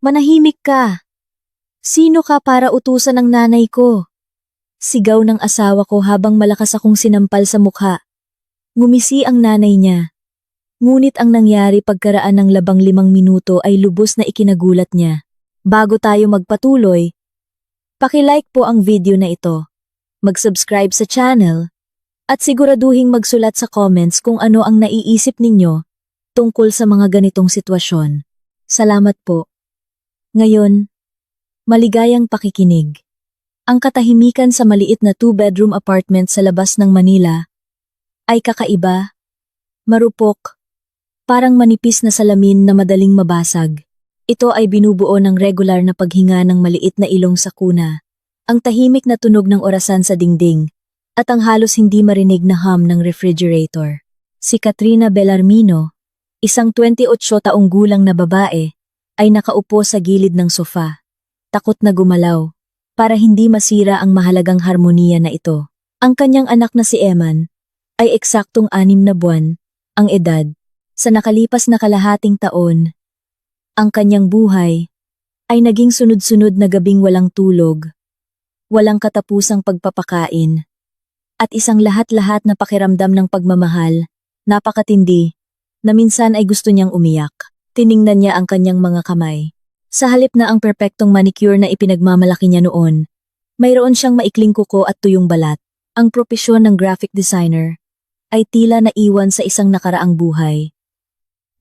Manahimik ka! Sino ka para utusan ng nanay ko? Sigaw ng asawa ko habang malakas akong sinampal sa mukha. Ngumisi ang nanay niya. Ngunit ang nangyari pagkaraan ng 15 minuto ay lubos na ikinagulat niya. Bago tayo magpatuloy, paki-like po ang video na ito, mag-subscribe sa channel, at siguraduhing magsulat sa comments kung ano ang naiisip ninyo tungkol sa mga ganitong sitwasyon. Salamat po. Ngayon, maligayang pakikinig. Ang katahimikan sa maliit na 2-bedroom apartment sa labas ng Manila ay kakaiba, marupok, parang manipis na salamin na madaling mabasag. Ito ay binubuo ng regular na paghinga ng maliit na ilong sa kuna, ang tahimik na tunog ng orasan sa dingding, at ang halos hindi marinig na hum ng refrigerator. Si Katrina Bellarmino, isang 28 taong gulang na babae, ay nakaupo sa gilid ng sofa, takot na gumalaw, para hindi masira ang mahalagang harmoniya na ito. Ang kanyang anak na si Eman ay eksaktong 6 na buwan, ang edad. Sa nakalipas na kalahating taon, ang kanyang buhay ay naging sunod-sunod na gabing walang tulog, walang katapusang pagpapakain, at isang lahat-lahat na pakiramdam ng pagmamahal, napakatindi, na minsan ay gusto niyang umiyak. Tiningnan niya ang kanyang mga kamay. Sa halip na ang perpektong manicure na ipinagmamalaki niya noon, mayroon siyang maikling kuko at tuyong balat. Ang propesyon ng graphic designer ay tila naiwan sa isang nakaraang buhay.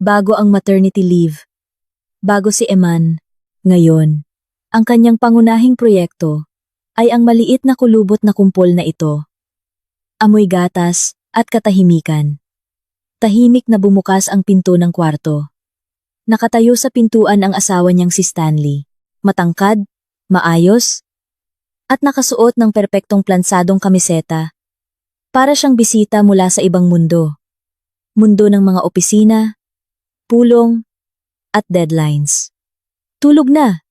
Bago ang maternity leave, bago si Eman, ngayon, ang kanyang pangunahing proyekto ay ang maliit na kulubot na kumpol na ito. Amoy gatas at katahimikan. Tahimik na bumukas ang pinto ng kwarto. Nakatayo sa pintuan ang asawa niyang si Stanley. Matangkad, maayos, at nakasuot ng perpektong plansadong kamiseta. Para siyang bisita mula sa ibang mundo. Mundo ng mga opisina, pulong, at deadlines. Tulog na,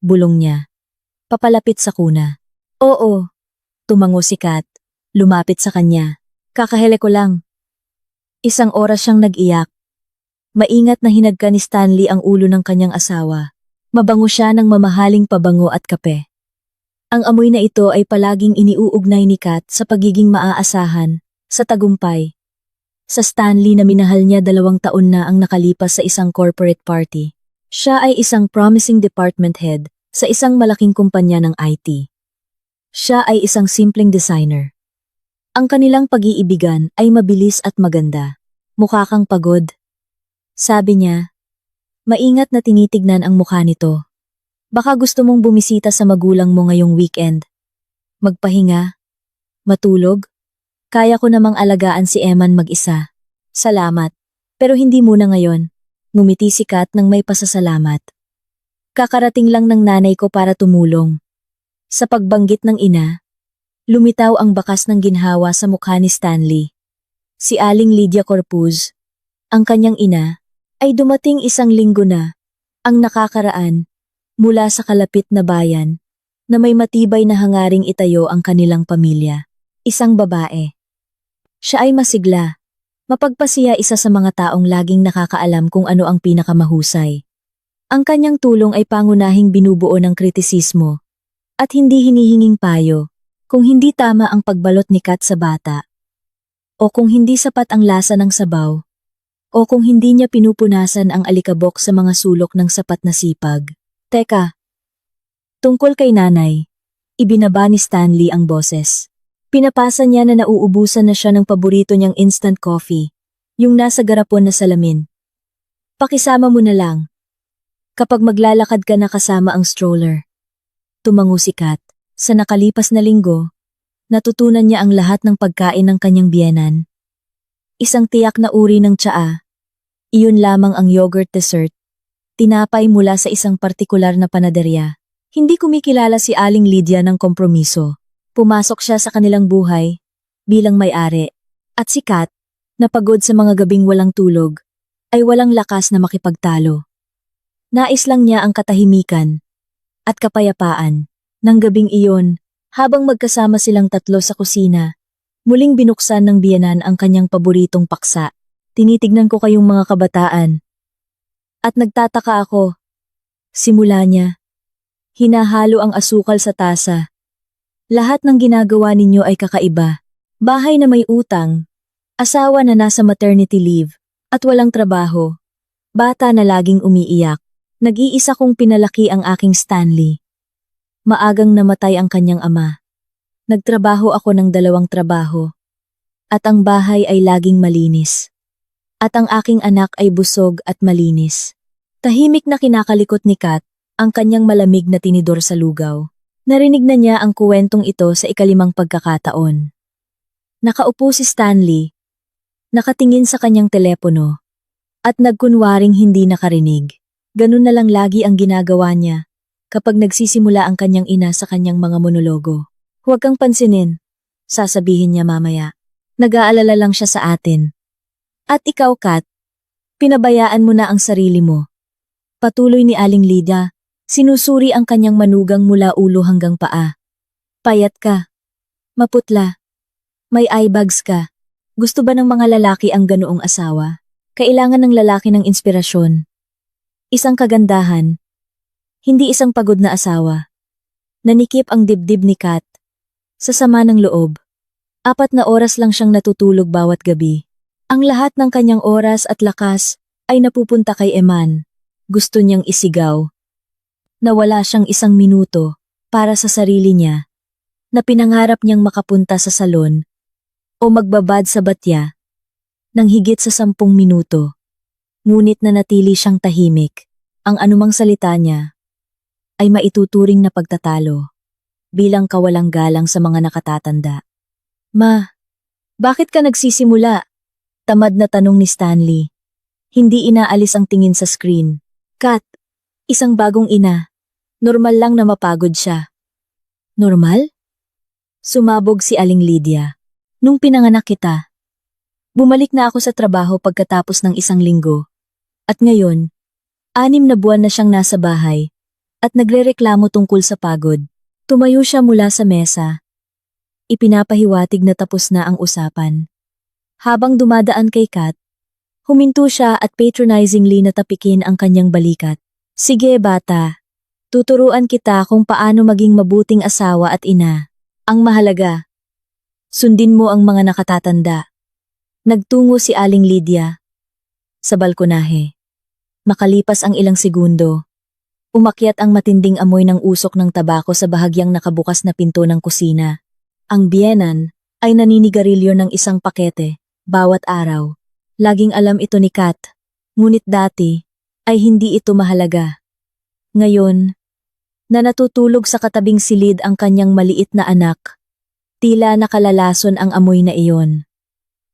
bulong niya. Papalapit sa kuna. Oo, tumango si Kat, lumapit sa kanya. Kakahele ko lang. Isang oras siyang nag-iyak. Maingat na hinagka ni Stanley ang ulo ng kanyang asawa. Mabango siya ng mamahaling pabango at kape. Ang amoy na ito ay palaging iniuugnay ni Kat sa pagiging maaasahan, sa tagumpay. Sa Stanley na minahal niya 2 taon na ang nakalipas sa isang corporate party. Siya ay isang promising department head sa isang malaking kumpanya ng IT. Siya ay isang simpleng designer. Ang kanilang pag-iibigan ay mabilis at maganda. Mukha kang pagod. Sabi niya, maingat na tinitignan ang mukha nito. Baka gusto mong bumisita sa magulang mo ngayong weekend. Magpahinga, matulog. Kaya ko namang alagaan si Eman mag-isa. Salamat, pero hindi muna ngayon. Ngumiti si Kat nang may pasasalamat. Kakarating lang ng nanay ko para tumulong. Sa pagbanggit ng ina, lumitaw ang bakas ng ginhawa sa mukha ni Stanley. Si Aling Lydia Corpuz, ang kanyang ina, ay dumating 1 linggo na, ang nakakaraan, mula sa kalapit na bayan, na may matibay na hangaring itayo ang kanilang pamilya. Isang babae. Siya ay masigla, mapagpasiya, isa sa mga taong laging nakakaalam kung ano ang pinakamahusay. Ang kanyang tulong ay pangunahing binubuo ng kritisismo, at hindi hinihinging payo, kung hindi tama ang pagbalot ni Kat sa bata, o kung hindi sapat ang lasa ng sabaw, o kung hindi niya pinupunasan ang alikabok sa mga sulok ng sapat na sipag. Teka, tungkol kay nanay, ibinaba ni Stanley ang boses. Pinapasa niya na nauubusan na siya ng paborito niyang instant coffee, yung nasa garapon na salamin. Pakisama mo na lang. Kapag maglalakad ka na kasama ang stroller. Tumango si Kat. Sa nakalipas na linggo, natutunan niya ang lahat ng pagkain ng kanyang biyenan. Isang tiyak na uri ng tsaa. Iyon lamang ang yogurt dessert. Tinapay mula sa isang partikular na panaderya. Hindi kumikilala si Aling Lydia ng kompromiso. Pumasok siya sa kanilang buhay bilang may-ari. At si Kat, na pagod sa mga gabing walang tulog, ay walang lakas na makipagtalo. Nais lang niya ang katahimikan at kapayapaan. Nang gabing iyon, habang magkasama silang tatlo sa kusina, muling binuksan ng biyenan ang kanyang paboritong paksa. Tinitignan ko kayong mga kabataan. At nagtataka ako, Simula niya. Hinahalo ang asukal sa tasa. Lahat ng ginagawa ninyo ay kakaiba. Bahay na may utang, asawa na nasa maternity leave, at walang trabaho. Bata na laging umiiyak. Nag-iisa kong pinalaki ang aking Stanley. Maagang namatay ang kanyang ama. Nagtrabaho ako ng 2 trabaho. At ang bahay ay laging malinis. At ang aking anak ay busog at malinis. Tahimik na kinakalikot ni Kat ang kanyang malamig na tinidor sa lugaw. Narinig na niya ang kuwentong ito sa ika-5 pagkakataon. Nakaupo si Stanley, nakatingin sa kanyang telepono, at nagkunwaring hindi nakarinig. Ganun na lang lagi ang ginagawa niya kapag nagsisimula ang kanyang ina sa kanyang mga monologo. Huwag kang pansinin, sasabihin niya mamaya. Nag-aalala lang siya sa atin. At ikaw, Kat, pinabayaan mo na ang sarili mo. Patuloy ni Aling Lydia, sinusuri ang kanyang manugang mula ulo hanggang paa. Payat ka. Maputla. May eye bags ka. Gusto ba ng mga lalaki ang ganoong asawa? Kailangan ng lalaki ng inspirasyon. Isang kagandahan. Hindi isang pagod na asawa. Nanikip ang dibdib ni Kat. Sa sama ng loob. 4 na oras lang siyang natutulog bawat gabi. Ang lahat ng kanyang oras at lakas ay napupunta kay Eman. Gusto niyang isigaw. Nawala siyang 1 minuto para sa sarili niya, na pinangarap niyang makapunta sa salon o magbabad sa batya ng higit sa 10 minuto. Ngunit nanatili siyang tahimik. Ang anumang salita niya ay maituturing na pagtatalo bilang kawalang galang sa mga nakatatanda. Ma, bakit ka nagsisimula? Tamad na tanong ni Stanley. Hindi inaalis ang tingin sa screen. Kat, isang bagong ina. Normal lang na mapagod siya. Normal? Sumabog si Aling Lydia. Nung pinanganak kita, bumalik na ako sa trabaho pagkatapos ng 1 linggo. At ngayon, 6 na buwan na siyang nasa bahay at nagrereklamo tungkol sa pagod. Tumayo siya mula sa mesa. Ipinapahiwatig na tapos na ang usapan. Habang dumadaan kay Kat, huminto siya at patronizingly natapikin ang kanyang balikat. Sige bata, tuturuan kita kung paano maging mabuting asawa at ina. Ang mahalaga, sundin mo ang mga nakatatanda. Nagtungo si Aling Lydia sa balkonahe. Makalipas ang ilang segundo, umakyat ang matinding amoy ng usok ng tabako sa bahagyang nakabukas na pinto ng kusina. Ang biyenan ay naninigarilyo ng 1 pakete bawat araw. Laging alam ito ni Kat, ngunit dati ay hindi ito mahalaga. Ngayon, na natutulog sa katabing silid ang kanyang maliit na anak, tila nakalalason ang amoy na iyon.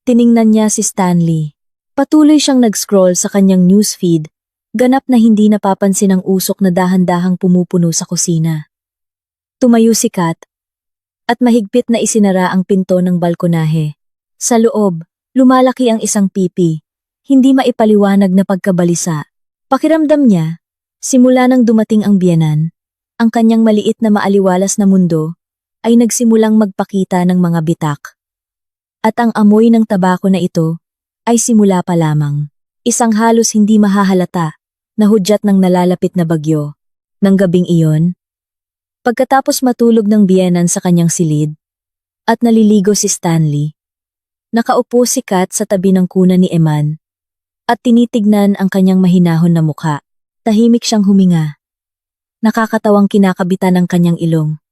Tiningnan niya si Stanley. Patuloy siyang nag-scroll sa kanyang newsfeed, ganap na hindi napapansin ang usok na dahan-dahang pumupuno sa kusina. Tumayo si Kat, at mahigpit na isinara ang pinto ng balkonahe. Sa loob, lumalaki ang 1 pipi, hindi maipaliwanag na pagkabalisa. Pakiramdam niya, simula nang dumating ang biyenan, ang kanyang maliit na maaliwalas na mundo ay nagsimulang magpakita ng mga bitak. At ang amoy ng tabako na ito ay simula pa lamang. Isang halos hindi mahahalata na hudyat ng nalalapit na bagyo. Nang gabing iyon, pagkatapos matulog ng biyenan sa kanyang silid, at naliligo si Stanley, nakaupo si Kat sa tabi ng kuna ni Eman, at tinitignan ang kanyang mahinahon na mukha. Tahimik siyang huminga. Nakakatawang kinakabitan ng kanyang ilong.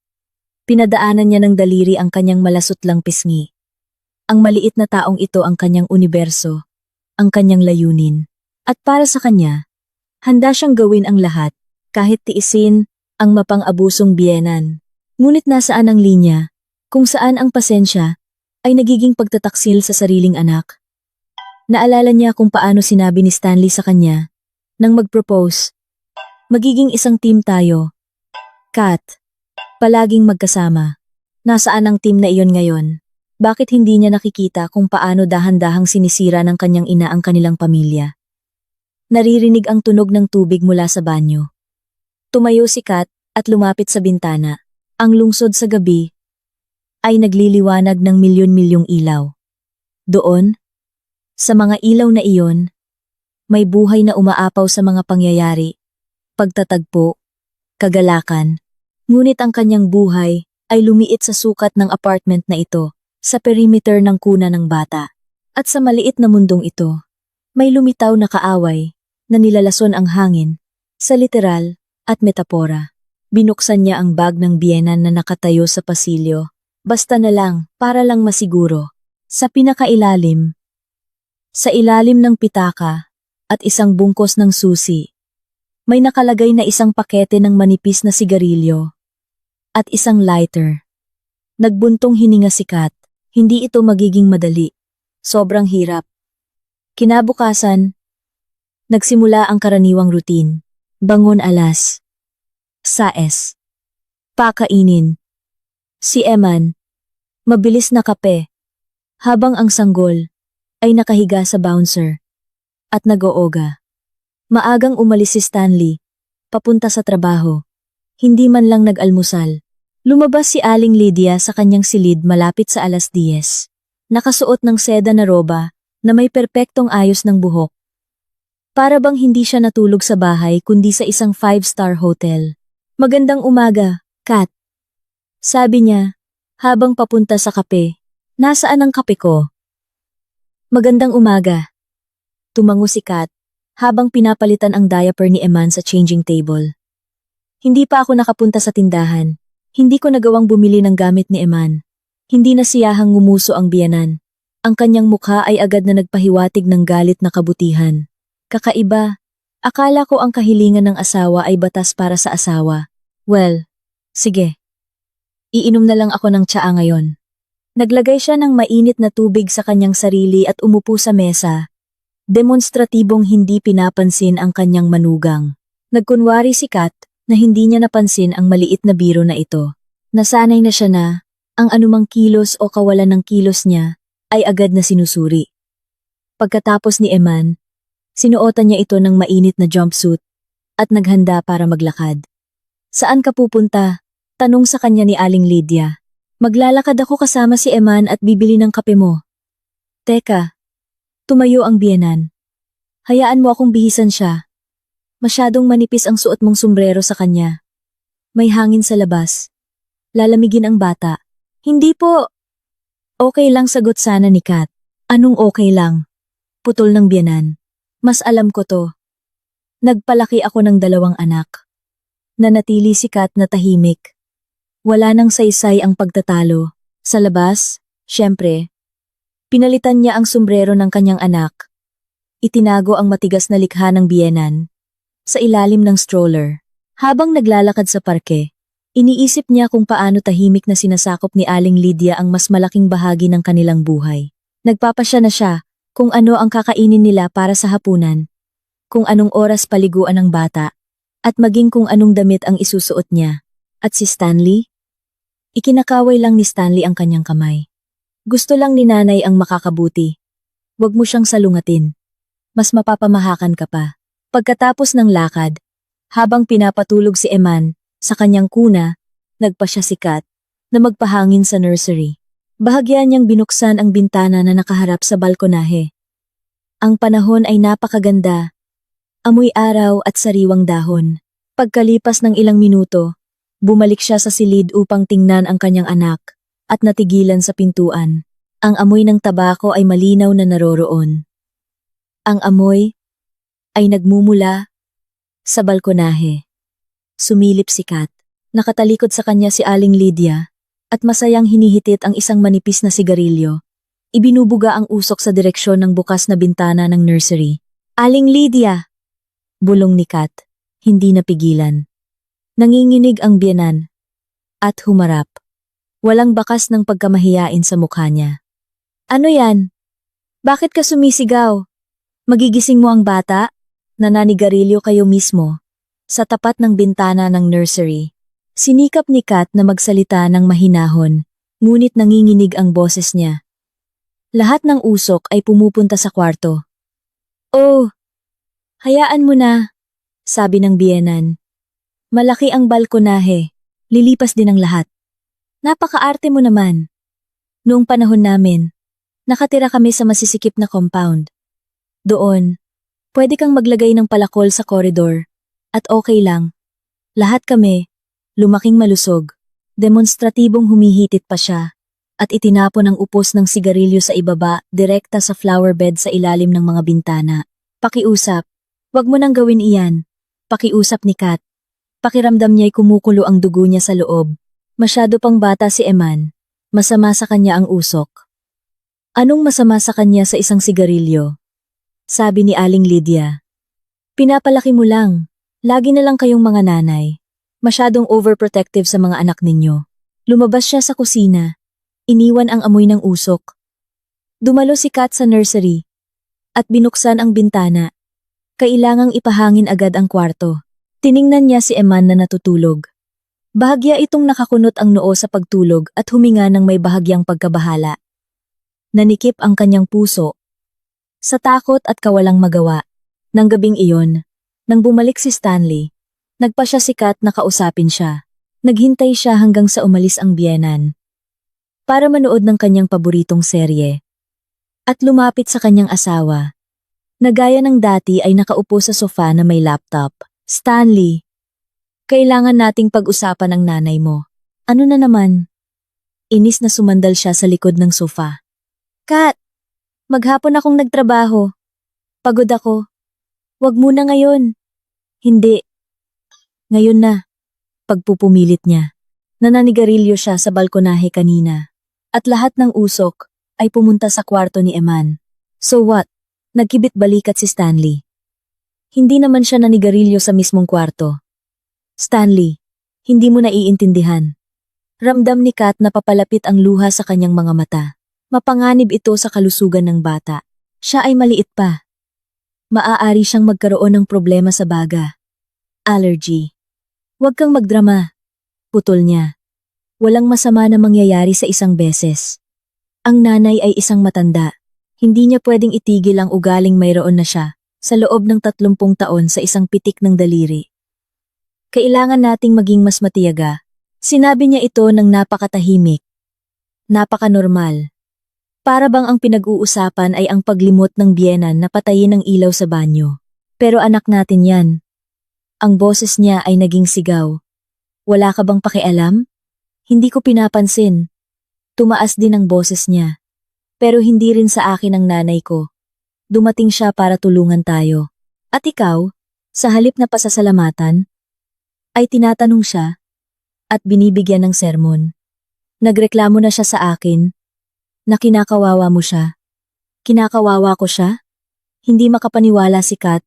Pinadaanan niya ng daliri ang kanyang malasutlang pisngi. Ang maliit na taong ito ang kanyang universo, ang kanyang layunin. At para sa kanya, handa siyang gawin ang lahat, kahit tiisin ang mapang-abusong biyenan. Ngunit nasaan ang linya, kung saan ang pasensya ay nagiging pagtataksil sa sariling anak. Naalala niya kung paano sinabi ni Stanley sa kanya, nang mag-propose, magiging isang team tayo. Kat, palaging magkasama. Nasaan ang team na iyon ngayon? Bakit hindi niya nakikita kung paano dahan-dahang sinisira ng kanyang ina ang kanilang pamilya? Naririnig ang tunog ng tubig mula sa banyo. Tumayo si Kat at lumapit sa bintana. Ang lungsod sa gabi ay nagliliwanag ng milyon-milyong ilaw. Doon, sa mga ilaw na iyon, may buhay na umaapaw sa mga pangyayari pagtatagpo, kagalakan. Ngunit ang kanyang buhay ay lumiit sa sukat ng apartment na ito, sa perimeter ng kuna ng bata. At sa maliit na mundong ito, may lumitaw na kaaway na nilalason ang hangin, sa literal at metapora. Binuksan niya ang bag ng biyenan na nakatayo sa pasilyo, basta na lang, para lang masiguro. Sa pinakailalim, sa ilalim ng pitaka at isang bungkos ng susi, may nakalagay na isang pakete ng manipis na sigarilyo at isang lighter. Nagbuntong hininga si Kat. Hindi ito magiging madali. Sobrang hirap. Kinabukasan, nagsimula ang karaniwang routine. Bangon alas. Saes. Pakainin. Si Eman, mabilis na kape, habang ang sanggol ay nakahiga sa bouncer at nag-ooga. Maagang umalis si Stanley, papunta sa trabaho. Hindi man lang nag-almusal. Lumabas si Aling Lydia sa kanyang silid malapit sa 10:00. Nakasuot ng seda na roba na may perpektong ayos ng buhok. Para bang hindi siya natulog sa bahay kundi sa isang 5-star hotel. Magandang umaga, Kat. Sabi niya, habang papunta sa kape. Nasaan ang kape ko? Magandang umaga. Tumango si Kat, habang pinapalitan ang diaper ni Eman sa changing table. Hindi pa ako nakapunta sa tindahan. Hindi ko nagawang bumili ng gamit ni Eman. Hindi nasiyahang ngumuso ang biyanan. Ang kanyang mukha ay agad na nagpahiwatig ng galit na kabutihan. Kakaiba. Akala ko ang kahilingan ng asawa ay batas para sa asawa. Well, sige. Iinom na lang ako ng tsaa ngayon. Naglagay siya ng mainit na tubig sa kanyang sarili at umupo sa mesa. Demonstratibong hindi pinapansin ang kanyang manugang. Nagkunwari si Kat na hindi niya napansin ang maliit na biro na ito. Nasanay na siya na, ang anumang kilos o kawalan ng kilos niya ay agad na sinusuri. Pagkatapos ni Eman, sinuotan niya ito ng mainit na jumpsuit at naghanda para maglakad. Saan ka pupunta? Tanong sa kanya ni Aling Lydia. Maglalakad ako kasama si Eman at bibili ng kape mo. Teka, tumayo ang biyenan. Hayaan mo akong bihisan siya. Masyadong manipis ang suot mong sombrero sa kanya. May hangin sa labas. Lalamigin ang bata. Hindi po. Okay lang, sagot sana ni Kat. Anong okay lang? Putol ng biyanan. Mas alam ko to. Nagpalaki ako ng 2 anak. Nanatili si Kat na tahimik. Wala nang saysay ang pagtatalo. Sa labas, syempre, pinalitan niya ang sombrero ng kanyang anak. Itinago ang matigas na likha ng biyenan sa ilalim ng stroller. Habang naglalakad sa parke, iniisip niya kung paano tahimik na sinasakop ni Aling Lydia ang mas malaking bahagi ng kanilang buhay. Nagpapasya na siya kung ano ang kakainin nila para sa hapunan, kung anong oras paliguan ng bata, at maging kung anong damit ang isusuot niya. At si Stanley? Ikinakaway lang ni Stanley ang kanyang kamay. Gusto lang ni nanay ang makakabuti. Huwag mo siyang salungatin. Mas mapapamahakan ka pa. Pagkatapos ng lakad, habang pinapatulog si Eman sa kanyang kuna, nagpasya si Kat na magpahangin sa nursery. Bahagya niyang binuksan ang bintana na nakaharap sa balkonahe. Ang panahon ay napakaganda. Amoy araw at sariwang dahon. Pagkalipas ng ilang minuto, bumalik siya sa silid upang tingnan ang kanyang anak at natigilan sa pintuan. Ang amoy ng tabako ay malinaw na naroroon. Ang amoy ay nagmumula sa balkonahe. Sumilip si Kat. Nakatalikod sa kanya si Aling Lydia at masayang hinihitit ang isang manipis na sigarilyo. Ibinubuga ang usok sa direksyon ng bukas na bintana ng nursery. Aling Lydia! Bulong ni Kat, hindi napigilan. Nanginginig ang biyenan at humarap. Walang bakas ng pagkamahiyain sa mukha niya. Ano yan? Bakit ka sumisigaw? Magigising mo ang bata? Nananigarilyo kayo mismo. Sa tapat ng bintana ng nursery, sinikap ni Kat na magsalita ng mahinahon, ngunit nanginginig ang boses niya. Lahat ng usok ay pumupunta sa kwarto. Oh, hayaan mo na, sabi ng biyenan. Malaki ang balkonahe, lilipas din ang lahat. Napakaarte mo naman. Noong panahon namin, nakatira kami sa masisikip na compound. Doon, pwede kang maglagay ng palakol sa koridor At okay lang. Lahat kami, lumaking malusog. Demonstratibong humihitit pa siya. At itinapon ang upos ng sigarilyo sa ibaba, direkta sa flower bed sa ilalim ng mga bintana. Pakiusap. Wag mo nang gawin iyan. Pakiusap ni Kat. Pakiramdam niya'y kumukulo ang dugo niya sa loob. Masyado pang bata si Eman. Masama sa kanya ang usok. Anong masama sa kanya sa isang sigarilyo? Sabi ni Aling Lydia. Pinapalaki mo lang. Lagi na lang kayong mga nanay. Masyadong overprotective sa mga anak ninyo. Lumabas siya sa kusina. Iniwan ang amoy ng usok. Dumalo si Kat sa nursery. At binuksan ang bintana. Kailangang ipahangin agad ang kwarto. Tiningnan niya si Eman na natutulog. Bahagya itong nakakunot ang noo sa pagtulog at huminga ng may bahagyang pagkabahala. Nanikip ang kanyang puso. Sa takot at kawalang magawa. Nang gabing iyon, nang bumalik si Stanley, nagpa siya si Kat na kausapin siya. Naghintay siya hanggang sa umalis ang biyenan. Para manood ng kanyang paboritong serye. At lumapit sa kanyang asawa. Nagaya ng dati ay nakaupo sa sofa na may laptop. Stanley, kailangan nating pag-usapan ang nanay mo. Ano na naman? Inis na sumandal siya sa likod ng sofa. Kat, maghapon akong nagtrabaho. Pagod ako. Wag muna ngayon. Hindi. Ngayon na. Pagpupumilit niya. Nananigarilyo siya sa balkonahe kanina. At lahat ng usok ay pumunta sa kwarto ni Eman. So what? Nagkibit balikat si Stanley. Hindi naman siya nanigarilyo sa mismong kwarto. Stanley, hindi mo naiintindihan. Ramdam ni Kat na papalapit ang luha sa kanyang mga mata. Mapanganib ito sa kalusugan ng bata. Siya ay maliit pa. Maaari siyang magkaroon ng problema sa baga. Allergy. Huwag kang magdrama. Putol niya. Walang masama na mangyayari sa isang beses. Ang nanay ay isang matanda. Hindi niya pwedeng itigil ang ugaling mayroon na siya sa loob ng 30 taon sa isang pitik ng daliri. Kailangan nating maging mas matiyaga. Sinabi niya ito ng napakatahimik. Napakanormal. Para bang ang pinag-uusapan ay ang paglimot ng biyenan na patayin ang ilaw sa banyo. Pero anak natin yan. Ang boses niya ay naging sigaw. Wala ka bang pakialam? Hindi ko pinapansin. Tumaas din ang boses niya. Pero hindi rin sa akin ang nanay ko. Dumating siya para tulungan tayo. At ikaw, sa halip na pasasalamatan, ay tinatanong siya at binibigyan ng sermon. Nagreklamo na siya sa akin na kinakawawa mo siya. Kinakawawa ko siya? Hindi makapaniwala si Kat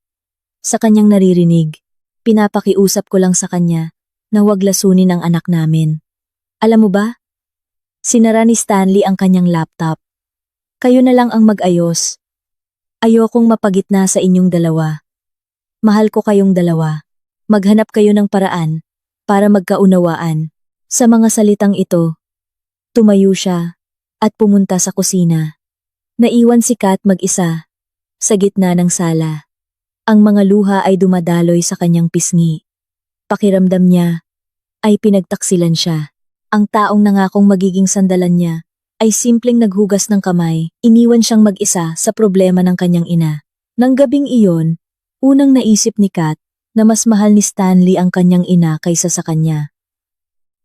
sa kanyang naririnig. Pinapakiusap ko lang sa kanya na huwag lasunin ang anak namin. Alam mo ba? Sinara ni Stanley ang kanyang laptop. Kayo na lang ang mag-ayos. Ayokong mapagitna sa inyong dalawa. Mahal ko kayong dalawa. Maghanap kayo ng paraan para magkaunawaan. Sa mga salitang ito, tumayo siya at pumunta sa kusina. Naiwan si Kat mag-isa sa gitna ng sala. Ang mga luha ay dumadaloy sa kanyang pisngi. Pakiramdam niya ay pinagtaksilan siya. Ang taong nangakong magiging sandalan niya ay simpleng naghugas ng kamay, iniwan siyang mag-isa sa problema ng kanyang ina. Nang gabing iyon, unang naisip ni Kat na mas mahal ni Stanley ang kanyang ina kaysa sa kanya.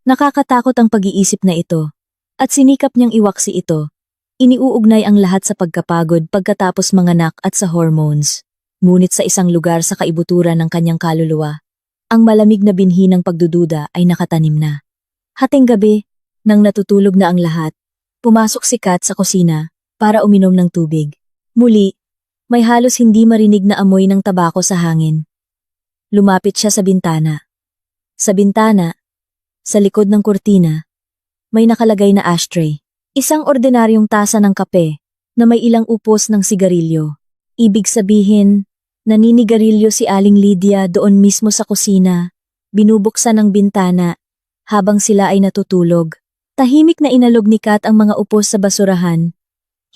Nakakatakot ang pag-iisip na ito, at sinikap niyang iwaksi ito. Iniuugnay ang lahat sa pagkapagod pagkatapos manganak at sa hormones. Ngunit sa isang lugar sa kaibuturan ng kanyang kaluluwa, ang malamig na binhi ng pagdududa ay nakatanim na. Hating gabi, nang natutulog na ang lahat, pumasok si Kat sa kusina para uminom ng tubig. Muli, may halos hindi marinig na amoy ng tabako sa hangin. Lumapit siya sa bintana. Sa bintana, sa likod ng kurtina, may nakalagay na ashtray. Isang ordinaryong tasa ng kape na may ilang upos ng sigarilyo. Ibig sabihin, naninigarilyo si Aling Lydia doon mismo sa kusina, binubuksan ang bintana habang sila ay natutulog. Tahimik na inalog ni Kat ang mga upos sa basurahan,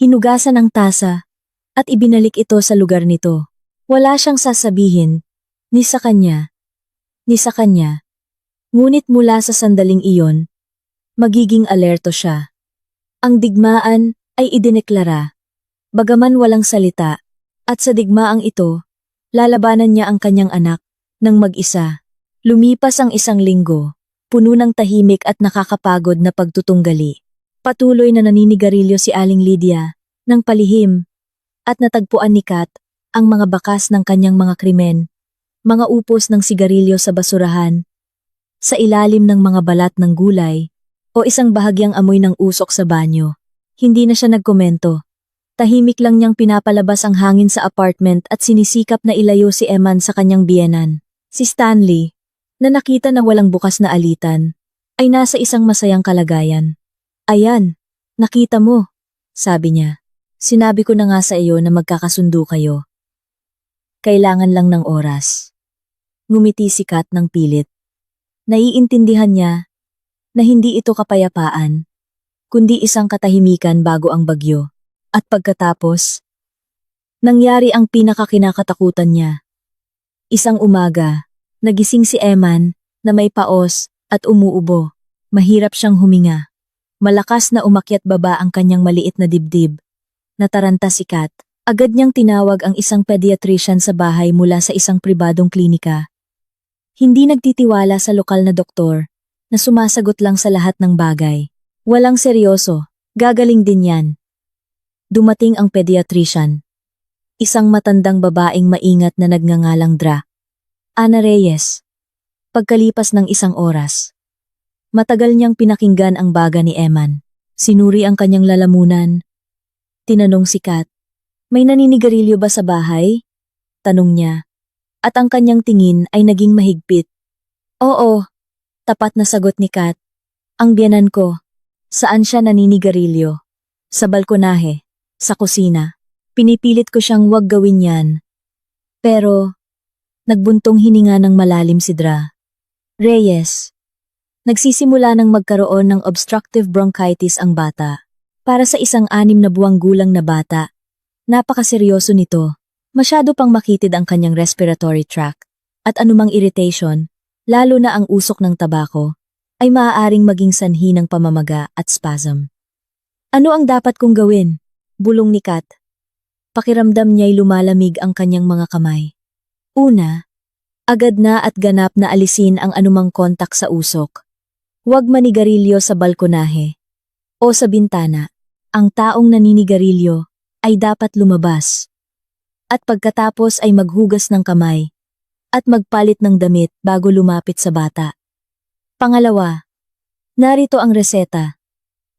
hinugasan ang tasa, at ibinalik ito sa lugar nito. Wala siyang sasabihin, ni sa kanya, ni sa kanya. Ngunit mula sa sandaling iyon, magiging alerto siya. Ang digmaan ay idineklara, bagaman walang salita, at sa digmaang ito, lalabanan niya ang kanyang anak Nang mag-isa, lumipas ang 1 linggo, puno ng tahimik at nakakapagod na pagtutunggali. Patuloy na naninigarilyo si Aling Lydia, ng palihim, at natagpuan ni Kat ang mga bakas ng kanyang mga krimen, mga upos ng sigarilyo sa basurahan, sa ilalim ng mga balat ng gulay, o isang bahagyang amoy ng usok sa banyo. Hindi na siya nagkomento. Tahimik lang niyang pinapalabas ang hangin sa apartment at sinisikap na ilayo si Eman sa kanyang biyenan. Si Stanley, na nakita na walang bukas na alitan, ay nasa isang masayang kalagayan. "Ayan, nakita mo," sabi niya. "Sinabi ko na nga sa iyo na magkakasundo kayo. Kailangan lang ng oras." Ngumiti si Kat ng pilit. Naiintindihan niya na hindi ito kapayapaan, kundi isang katahimikan bago ang bagyo. At pagkatapos, nangyari ang pinakakinakatakutan niya. Isang umaga, nagising si Eman na may paos at umuubo. Mahirap siyang huminga. Malakas na umakyat baba ang kanyang maliit na dibdib. Nataranta si Kat. Agad niyang tinawag ang isang pediatrician sa bahay mula sa isang pribadong klinika. Hindi nagtitiwala sa lokal na doktor na sumasagot lang sa lahat ng bagay. Walang seryoso, gagaling din yan. Dumating ang pediatrician. Isang matandang babaeng maingat na nagngangalang Dra. Ana Reyes. Pagkalipas ng 1 oras, matagal niyang pinakinggan ang baga ni Eman. Sinuri ang kanyang lalamunan. Tinanong si Kat, "May naninigarilyo ba sa bahay?" Tanong niya. At ang kanyang tingin ay naging mahigpit. "Oo," tapat na sagot ni Kat. "Ang biyenan ko." "Saan siya naninigarilyo?" "Sa balkonahe. Sa kusina." Pinipilit ko siyang wag gawin yan. Pero, nagbuntong hininga ng malalim si Dra. "Reyes, nagsisimula ng magkaroon ng obstructive bronchitis ang bata. Para sa isang 6 na buwang gulang na bata, napakaseryoso nito. Masyado pang makitid ang kanyang respiratory tract, at anumang irritation, lalo na ang usok ng tabako, ay maaaring maging sanhi ng pamamaga at spasm." "Ano ang dapat kong gawin?" bulong ni Kat. Pakiramdam niya'y lumalamig ang kanyang mga kamay. Una, agad na at ganap na alisin ang anumang kontak sa usok. Huwag manigarilyo sa balkonahe o sa bintana. Ang taong naninigarilyo ay dapat lumabas. At pagkatapos ay maghugas ng kamay at magpalit ng damit bago lumapit sa bata. Pangalawa, narito ang reseta.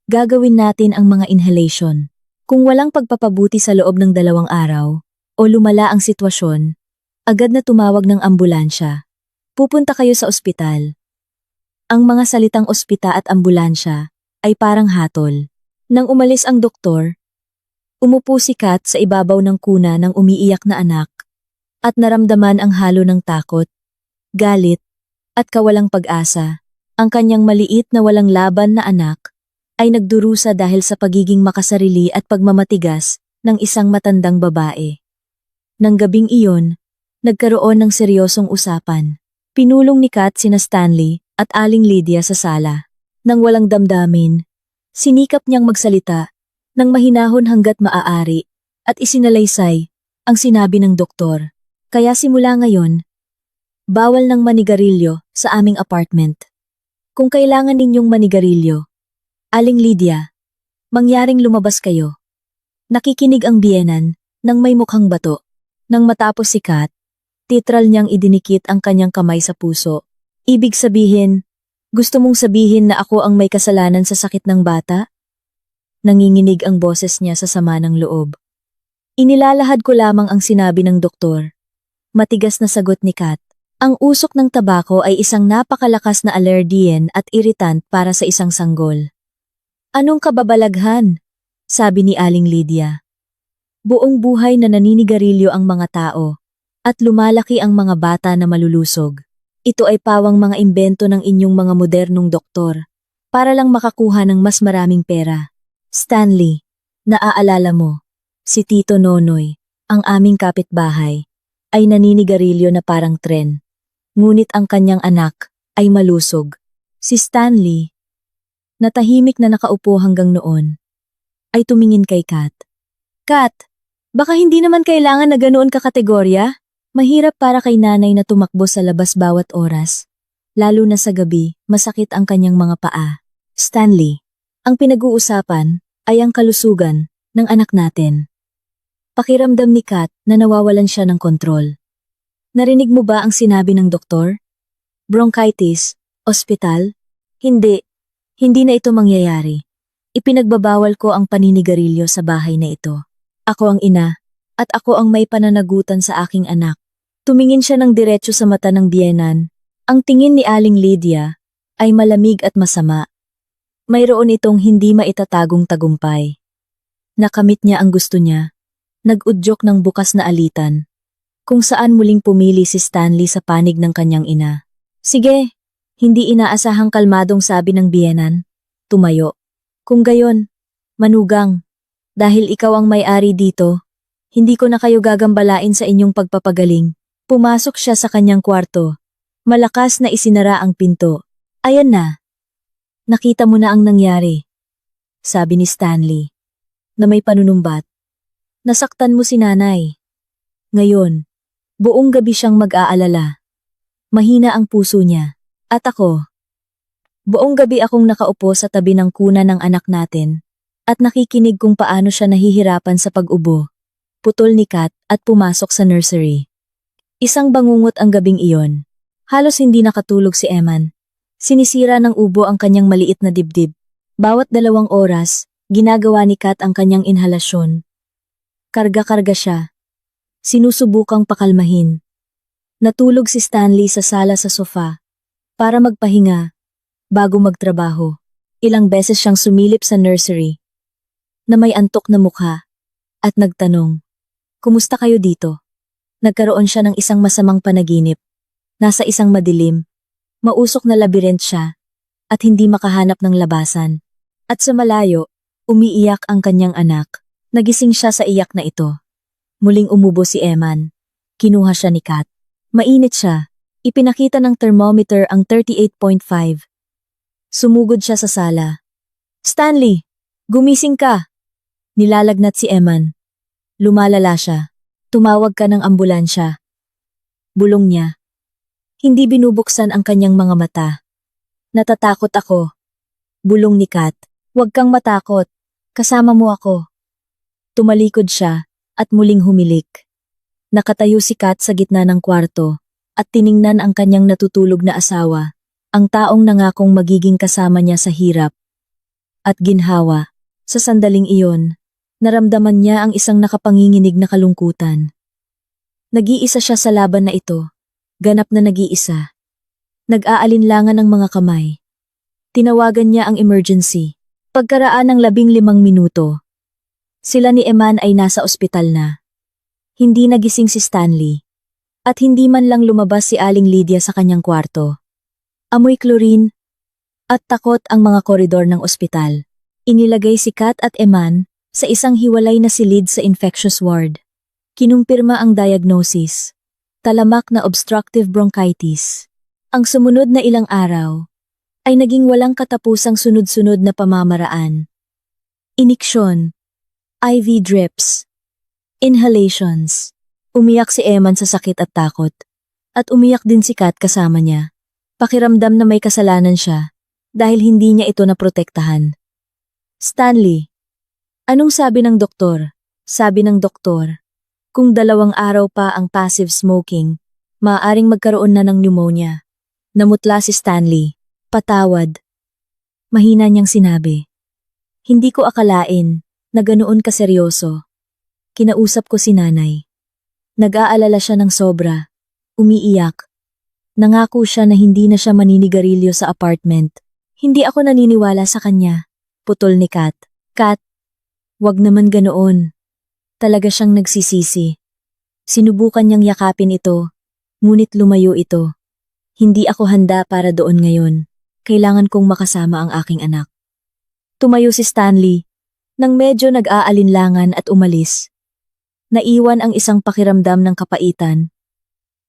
Gagawin natin ang mga inhalation. Kung walang pagpapabuti sa loob ng 2 araw, o lumala ang sitwasyon, agad na tumawag ng ambulansya. Pupunta kayo sa ospital. Ang mga salitang ospita at ambulansya ay parang hatol. Nang umalis ang doktor, umupo si Kat sa ibabaw ng kuna ng umiiyak na anak, at naramdaman ang halo ng takot, galit, at kawalang pag-asa. Ang kanyang maliit na walang laban na anak ay nagdurusa dahil sa pagiging makasarili at pagmamatigas ng isang matandang babae. Nang gabing iyon, nagkaroon ng seryosong usapan. Pinulong ni Kat sina Stanley at Aling Lydia sa sala. Nang walang damdamin, sinikap niyang magsalita nang mahinahon hanggat maaari at isinalaysay ang sinabi ng doktor. "Kaya simula ngayon, bawal ng manigarilyo sa aming apartment. Kung kailangan ninyong manigarilyo, Aling Lydia, mangyaring lumabas kayo." Nakikinig ang biyenan nang may mukhang bato. Nang matapos si Kat, titral niyang idinikit ang kanyang kamay sa puso. "Ibig sabihin, gusto mong sabihin na ako ang may kasalanan sa sakit ng bata?" Nanginginig ang boses niya sa sama ng loob. "Inilalahad ko lamang ang sinabi ng doktor." Matigas na sagot ni Kat. Ang usok ng tabako ay isang napakalakas na allergen at irritant para sa isang sanggol. "Anong kababalaghan?" sabi ni Aling Lydia. "Buong buhay na naninigarilyo ang mga tao, at lumalaki ang mga bata na malulusog. Ito ay pawang mga imbento ng inyong mga modernong doktor, para lang makakuha ng mas maraming pera. Stanley, naaalala mo, si Tito Nonoy, ang aming kapitbahay, ay naninigarilyo na parang tren. Ngunit ang kanyang anak ay malusog." Si Stanley, na tahimik na nakaupo hanggang noon, ay tumingin kay Kat. "Kat, baka hindi naman kailangan na ganoon ka kategorya? Mahirap para kay nanay na tumakbo sa labas bawat oras. Lalo na sa gabi, masakit ang kanyang mga paa. Stanley, ang pinag-uusapan ay ang kalusugan ng anak natin. Pakiramdam ni Kat na nawawalan siya ng kontrol. Narinig mo ba ang sinabi ng doktor? Bronchitis, ospital? Hindi. Hindi na ito mangyayari. Ipinagbabawal ko ang paninigarilyo sa bahay na ito. Ako ang ina, at ako ang may pananagutan sa aking anak. Tumingin siya ng diretso sa mata ng biyenan. Ang tingin ni Aling Lydia ay malamig at masama. Mayroon itong hindi maitatagong tagumpay. Nakamit niya ang gusto niya. Nag-udyok ng bukas na alitan. Kung saan muling pumili si Stanley sa panig ng kanyang ina. Sige, hindi inaasahang kalmadong sabi ng biyenan. Tumayo. Kung gayon, manugang. Dahil ikaw ang may-ari dito, hindi ko na kayo gagambalain sa inyong pagpapagaling. Pumasok siya sa kanyang kwarto. Malakas na isinara ang pinto. Ayan na. Nakita mo na ang nangyari. Sabi ni Stanley, na may panunumbat. Nasaktan mo si nanay. Ngayon, buong gabi siyang mag-aalala. Mahina ang puso niya. At ako. Buong gabi akong nakaupo sa tabi ng kuna ng anak natin at nakikinig kung paano siya nahihirapan sa pag-ubo. Putol ni Kat at pumasok sa nursery. Isang bangungot ang gabing iyon. Halos hindi nakatulog si Eman. Sinisira ng ubo ang kanyang maliit na dibdib. Bawat 2 oras, ginagawa ni Kat ang kanyang inhalasyon. Karga-karga siya. Sinusubukang pakalmahin. Natulog si Stanley sa sala sa sofa para magpahinga bago magtrabaho. Ilang beses siyang sumilip sa nursery na may antok na mukha at nagtanong, "Kumusta kayo dito?" Nagkaroon siya ng isang masamang panaginip. Nasa isang madilim, mausok na labirint siya at hindi makahanap ng labasan. At sa malayo, umiiyak ang kanyang anak. Nagising siya sa iyak na ito. Muling umubo si Eman. Kinuha siya ni Kat. Mainit siya. Ipinakita ng thermometer ang 38.5. Sumugod siya sa sala. "Stanley, gumising ka!" Nilalagnat si Eman. Lumalala siya. "Tumawag ka ng ambulansya." Bulong niya. Hindi binubuksan ang kanyang mga mata. "Natatakot ako." Bulong ni Kat. "Huwag kang matakot. Kasama mo ako." Tumalikod siya at muling humilik. Nakatayo si Kat sa gitna ng kwarto at tiningnan ang kanyang natutulog na asawa, ang taong nangakong magiging kasama niya sa hirap at ginhawa. Sa sandaling iyon, naramdaman niya ang isang nakapanginginig na kalungkutan. Nag-iisa siya sa laban na ito, ganap na nag-iisa. Nag-aalinlangan ang mga kamay. Tinawagan niya ang emergency. Pagkaraan ng 15 minuto, sila ni Eman ay nasa ospital na. Hindi nagising si Stanley. At hindi man lang lumabas si Aling Lydia sa kanyang kwarto. Amoy chlorine at takot ang mga koridor ng ospital. Inilagay si Kat at Eman sa isang hiwalay na silid sa infectious ward. Kinumpirma ang diagnosis. Talamak na obstructive bronchitis. Ang sumunod na ilang araw ay naging walang katapusang sunod-sunod na pamamaraan. Iniksyon, IV drips, inhalations. Umiyak si Eman sa sakit at takot. At umiyak din si Kat kasama niya. Pakiramdam na may kasalanan siya dahil hindi niya ito naprotektahan. "Stanley, anong sabi ng doktor?" Sabi ng doktor, kung 2 araw pa ang passive smoking, maaaring magkaroon na ng pneumonia. Namutla si Stanley. "Patawad." Mahina niyang sinabi. "Hindi ko akalain na ganoon kaseryoso." Kinausap ko si nanay. Nag-aalala siya ng sobra. Umiiyak. Nangako siya na hindi na siya maninigarilyo sa apartment. Hindi ako naniniwala sa kanya. Putol ni Kat. "Kat, wag naman ganoon." Talaga siyang nagsisisi. Sinubukan niyang yakapin ito, ngunit lumayo ito. "Hindi ako handa para doon ngayon. Kailangan kong makasama ang aking anak." Tumayo si Stanley, nang medyo nag-aalinlangan at umalis. Naiwan ang isang pakiramdam ng kapaitan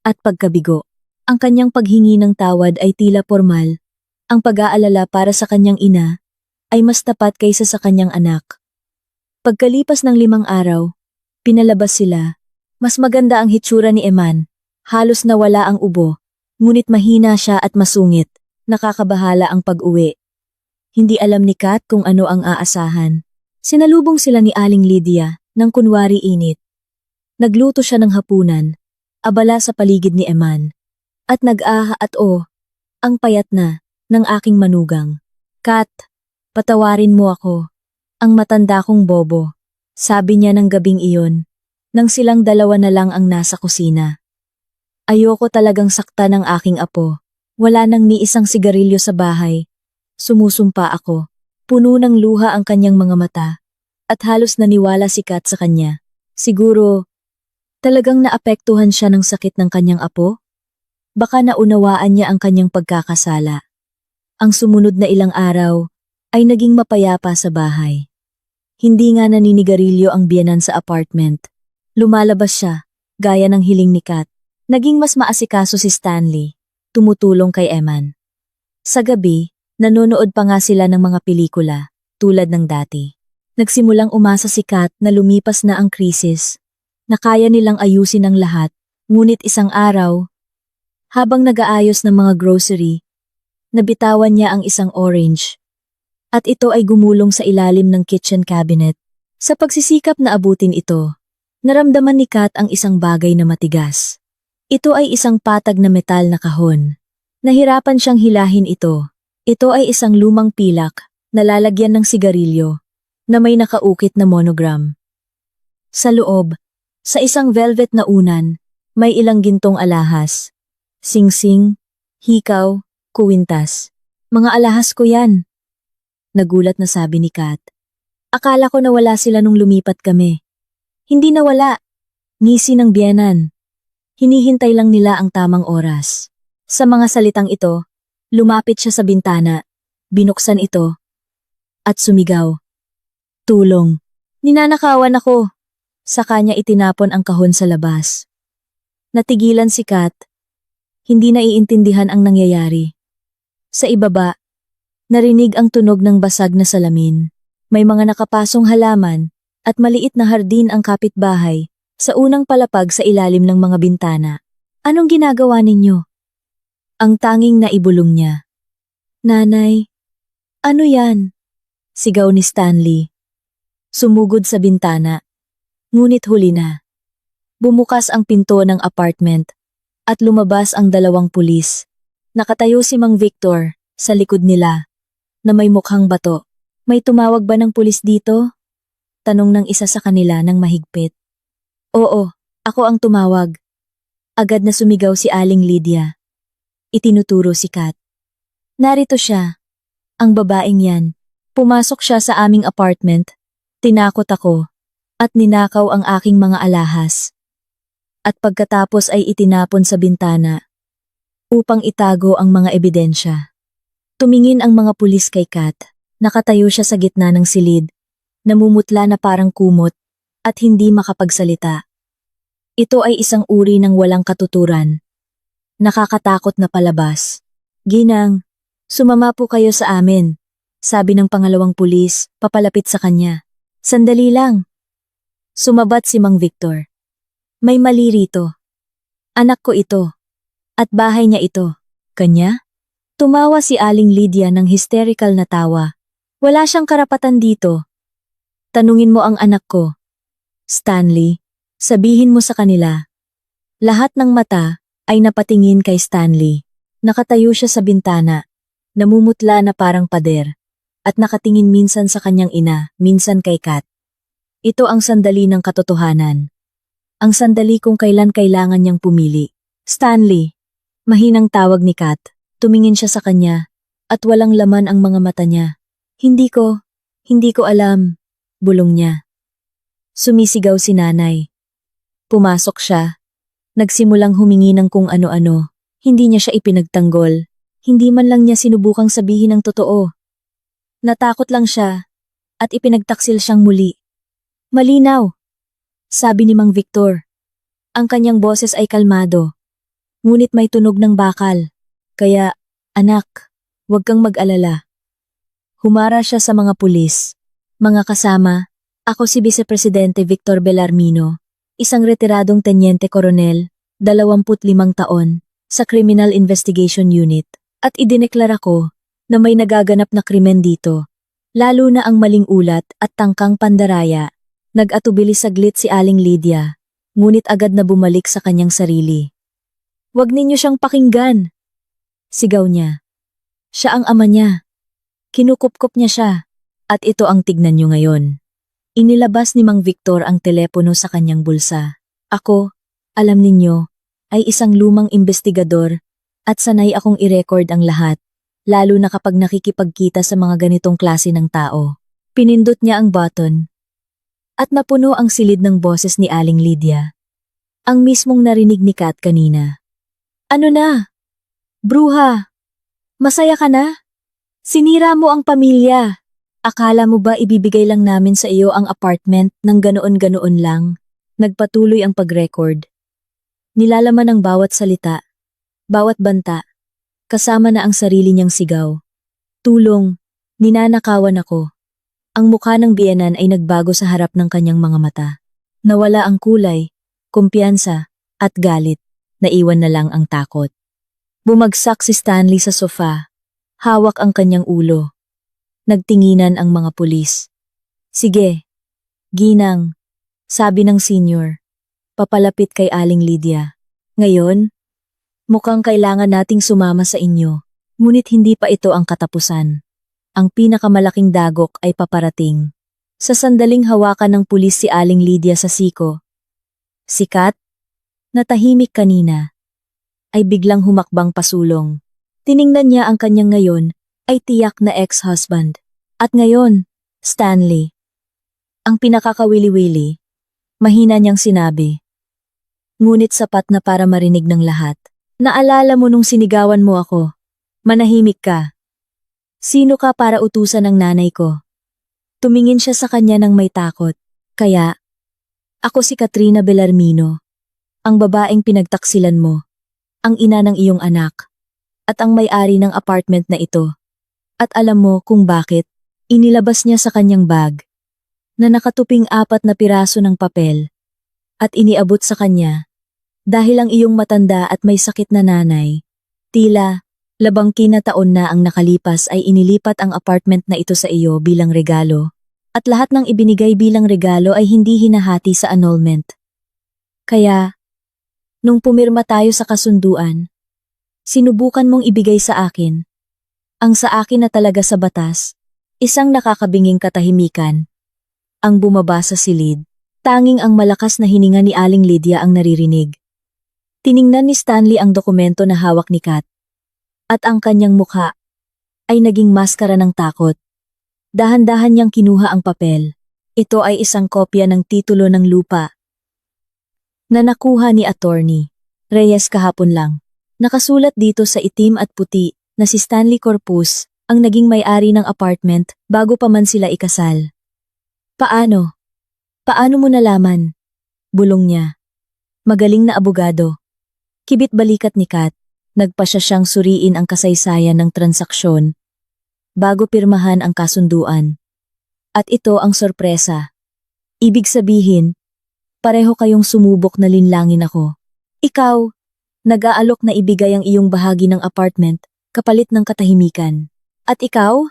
at pagkabigo. Ang kanyang paghingi ng tawad ay tila formal. Ang pag-aalala para sa kanyang ina ay mas tapat kaysa sa kanyang anak. Pagkalipas ng 5 araw, pinalabas sila. Mas maganda ang hitsura ni Eman Halos nawala ang ubo, ngunit mahina siya at masungit. Nakakabahala ang pag-uwi. Hindi alam ni Kat kung ano ang aasahan. Sinalubong sila ni Aling Lydia ng kunwari init. Nagluto siya ng hapunan, abala sa paligid ni Eman. At nag-aha at ang payat na ng aking manugang. Kat, patawarin mo ako. Ang matanda kong bobo. Sabi niya ng gabing iyon, nang silang dalawa na lang ang nasa kusina. Ayoko talagang sakta ng aking apo. Wala nang ni isang sigarilyo sa bahay. Sumusumpa ako. Puno ng luha ang kanyang mga mata. At halos naniwala si Kat sa kanya. Siguro, talagang naapektuhan siya ng sakit ng kanyang apo? Baka naunawaan niya ang kanyang pagkakasala. Ang sumunod na ilang araw ay naging mapayapa sa bahay. Hindi nga naninigarilyo ang biyenan sa apartment. Lumalabas siya, gaya ng hiling ni Kat. Naging mas maasikaso si Stanley, tumutulong kay Eman. Sa gabi, nanonood pa nga sila ng mga pelikula, tulad ng dati. Nagsimulang umasa si Kat na lumipas na ang krisis, na kaya nilang ayusin ang lahat, ngunit isang araw, habang nag-aayos ng mga grocery, nabitawan niya ang isang orange. At ito ay gumulong sa ilalim ng kitchen cabinet. Sa pagsisikap na abutin ito, naramdaman ni Kat ang isang bagay na matigas. Ito ay isang patag na metal na kahon. Nahirapan siyang hilahin ito. Ito ay isang lumang pilak na lalagyan ng sigarilyo na may nakaukit na monogram. Sa loob, sa isang velvet na unan, may ilang gintong alahas. Singsing, hikaw, kuwintas. Mga alahas ko yan. Nagulat na sabi ni Kat. Akala ko nawala sila nung lumipat kami. Hindi nawala. Ngisi ng biyenan. Hinihintay lang nila ang tamang oras. Sa mga salitang ito, lumapit siya sa bintana, binuksan ito, at sumigaw. Tulong. Ninanakawan ako. Sa kanya itinapon ang kahon sa labas. Natigilan si Kat. Hindi naiintindihan ang nangyayari. Sa ibaba, narinig ang tunog ng basag na salamin. May mga nakapasong halaman at maliit na hardin ang kapitbahay sa unang palapag sa ilalim ng mga bintana. Anong ginagawa ninyo? Ang tanging naibulong niya. Nanay, ano yan? Sigaw ni Stanley. Sumugod sa bintana. Ngunit huli na. Bumukas ang pinto ng apartment at lumabas ang dalawang pulis. Nakatayo si Mang Victor sa likod nila na may mukhang bato. May tumawag ba ng pulis dito? Tanong ng isa sa kanila ng mahigpit. Oo, ako ang tumawag. Agad na sumigaw si Aling Lydia. Itinuturo si Kat. Narito siya. Ang babaeng yan. Pumasok siya sa aming apartment. Tinakot ako. At ninakaw ang aking mga alahas. At pagkatapos ay itinapon sa bintana. Upang itago ang mga ebidensya. Tumingin ang mga pulis kay Kat. Nakatayo siya sa gitna ng silid. Namumutla na parang kumot. At hindi makapagsalita. Ito ay isang uri ng walang katuturan. Nakakatakot na palabas. Ginang, sumama po kayo sa amin, sabi ng pangalawang pulis, papalapit sa kanya. Sandali lang. Sumabat si Mang Victor. May mali rito. Anak ko ito. At bahay niya ito. Kanya? Tumawa si Aling Lydia ng hysterical na tawa. Wala siyang karapatan dito. Tanungin mo ang anak ko. Stanley, sabihin mo sa kanila. Lahat ng mata ay napatingin kay Stanley. Nakatayo siya sa bintana, namumutla na parang pader, at nakatingin minsan sa kanyang ina, minsan kay Kat. Ito ang sandali ng katotohanan. Ang sandali kung kailan kailangan niyang pumili. Stanley, mahinang tawag ni Kat. Tumingin siya sa kanya, at walang laman ang mga mata niya. Hindi ko alam, bulong niya. Sumisigaw si nanay. Pumasok siya. Nagsimulang humingi ng kung ano-ano. Hindi niya siya ipinagtanggol. Hindi man lang niya sinubukang sabihin ang totoo. Natakot lang siya at ipinagtaksil siyang muli. Malinaw, sabi ni Mang Victor. Ang kanyang boses ay kalmado. Ngunit may tunog ng bakal. Kaya, anak, huwag kang mag-alala. Humara siya sa mga pulis. Mga kasama, ako si Vice Presidente Victor Belarmino, isang retiradong tenyente koronel 25 taon, sa Criminal Investigation Unit, at idineklara ko na may nagaganap na krimen dito, lalo na ang maling ulat at tangkang pandaraya. Nag-atubili saglit si Aling Lydia, ngunit agad na bumalik sa kanyang sarili. "Huwag ninyo siyang pakinggan!" Sigaw niya. Siya ang ama niya. Kinukupkop niya siya. At ito ang tignan niyo ngayon. Inilabas ni Mang Victor ang telepono sa kanyang bulsa. Ako, alam ninyo, ay isang lumang investigador at sanay akong i-record ang lahat, lalo na kapag nakikipagkita sa mga ganitong klase ng tao. Pinindot niya ang button. At napuno ang silid ng boses ni Aling Lydia. Ang mismong narinig ni Kat kanina. "Ano na? Bruha, masaya ka na? Sinira mo ang pamilya. Akala mo ba ibibigay lang namin sa iyo ang apartment ng ganoon-ganoon lang?" Nagpatuloy ang pag-record. Nilalaman ang bawat salita, bawat banta, kasama na ang sarili niyang sigaw. "Tulong, ninanakawan ako." Ang mukha ng biyenan ay nagbago sa harap ng kanyang mga mata. Nawala ang kulay, kumpiyansa, at galit. Naiwan na lang ang takot. Bumagsak si Stanley sa sofa. Hawak ang kanyang ulo. Nagtinginan ang mga pulis. "Sige, ginang," sabi ng senior. Papalapit kay Aling Lydia. "Ngayon, mukhang kailangan nating sumama sa inyo. Ngunit hindi pa ito ang katapusan. Ang pinakamalaking dagok ay paparating." Sa sandaling hawakan ng pulis si Aling Lydia sa siko, si Kat, na tahimik kanina, ay biglang humakbang pasulong. Tiningnan niya ang kanyang ngayon ay tiyak na ex-husband. At ngayon, Stanley. Ang pinakakawili-wili, mahina niyang sinabi. Ngunit sapat na para marinig ng lahat. "Naalala mo nung sinigawan mo ako? Manahimik ka. Sino ka para utusan ng nanay ko?" Tumingin siya sa kanya ng may takot. "Kaya, ako si Katrina Bellarmino, ang babaeng pinagtaksilan mo, ang ina ng iyong anak, at ang may-ari ng apartment na ito. At alam mo kung bakit?" Inilabas niya sa kanyang bag, na nakatuping 4 na piraso ng papel, at iniabot sa kanya. "Dahil ang iyong matanda at may sakit na nanay, tila 12 na taon na ang nakalipas ay inilipat ang apartment na ito sa iyo bilang regalo, at lahat ng ibinigay bilang regalo ay hindi hinahati sa annulment. Kaya, nung pumirma tayo sa kasunduan, sinubukan mong ibigay sa akin ang sa akin na talaga sa batas." Isang nakakabinging katahimikan ang bumaba sa silid. Tanging ang malakas na hininga ni Aling Lydia ang naririnig. Tiningnan ni Stanley ang dokumento na hawak ni Kat. At ang kanyang mukha ay naging maskara ng takot. Dahan-dahan niyang kinuha ang papel. Ito ay isang kopya ng titulo ng lupa na nakuha ni Attorney Reyes kahapon lang. Nakasulat dito sa itim at puti na si Stanley Corpus ang naging may-ari ng apartment bago pa man sila ikasal. "Paano? Paano mo nalaman?" Bulong niya. Magaling na abogado. Kibit balikat ni Kat. Nagpa siya siyang suriin ang kasaysayan ng transaksyon bago pirmahan ang kasunduan. At ito ang sorpresa. Ibig sabihin, pareho kayong sumubok na linlangin ako. Ikaw, nag-aalok na ibigay ang iyong bahagi ng apartment kapalit ng katahimikan. At ikaw?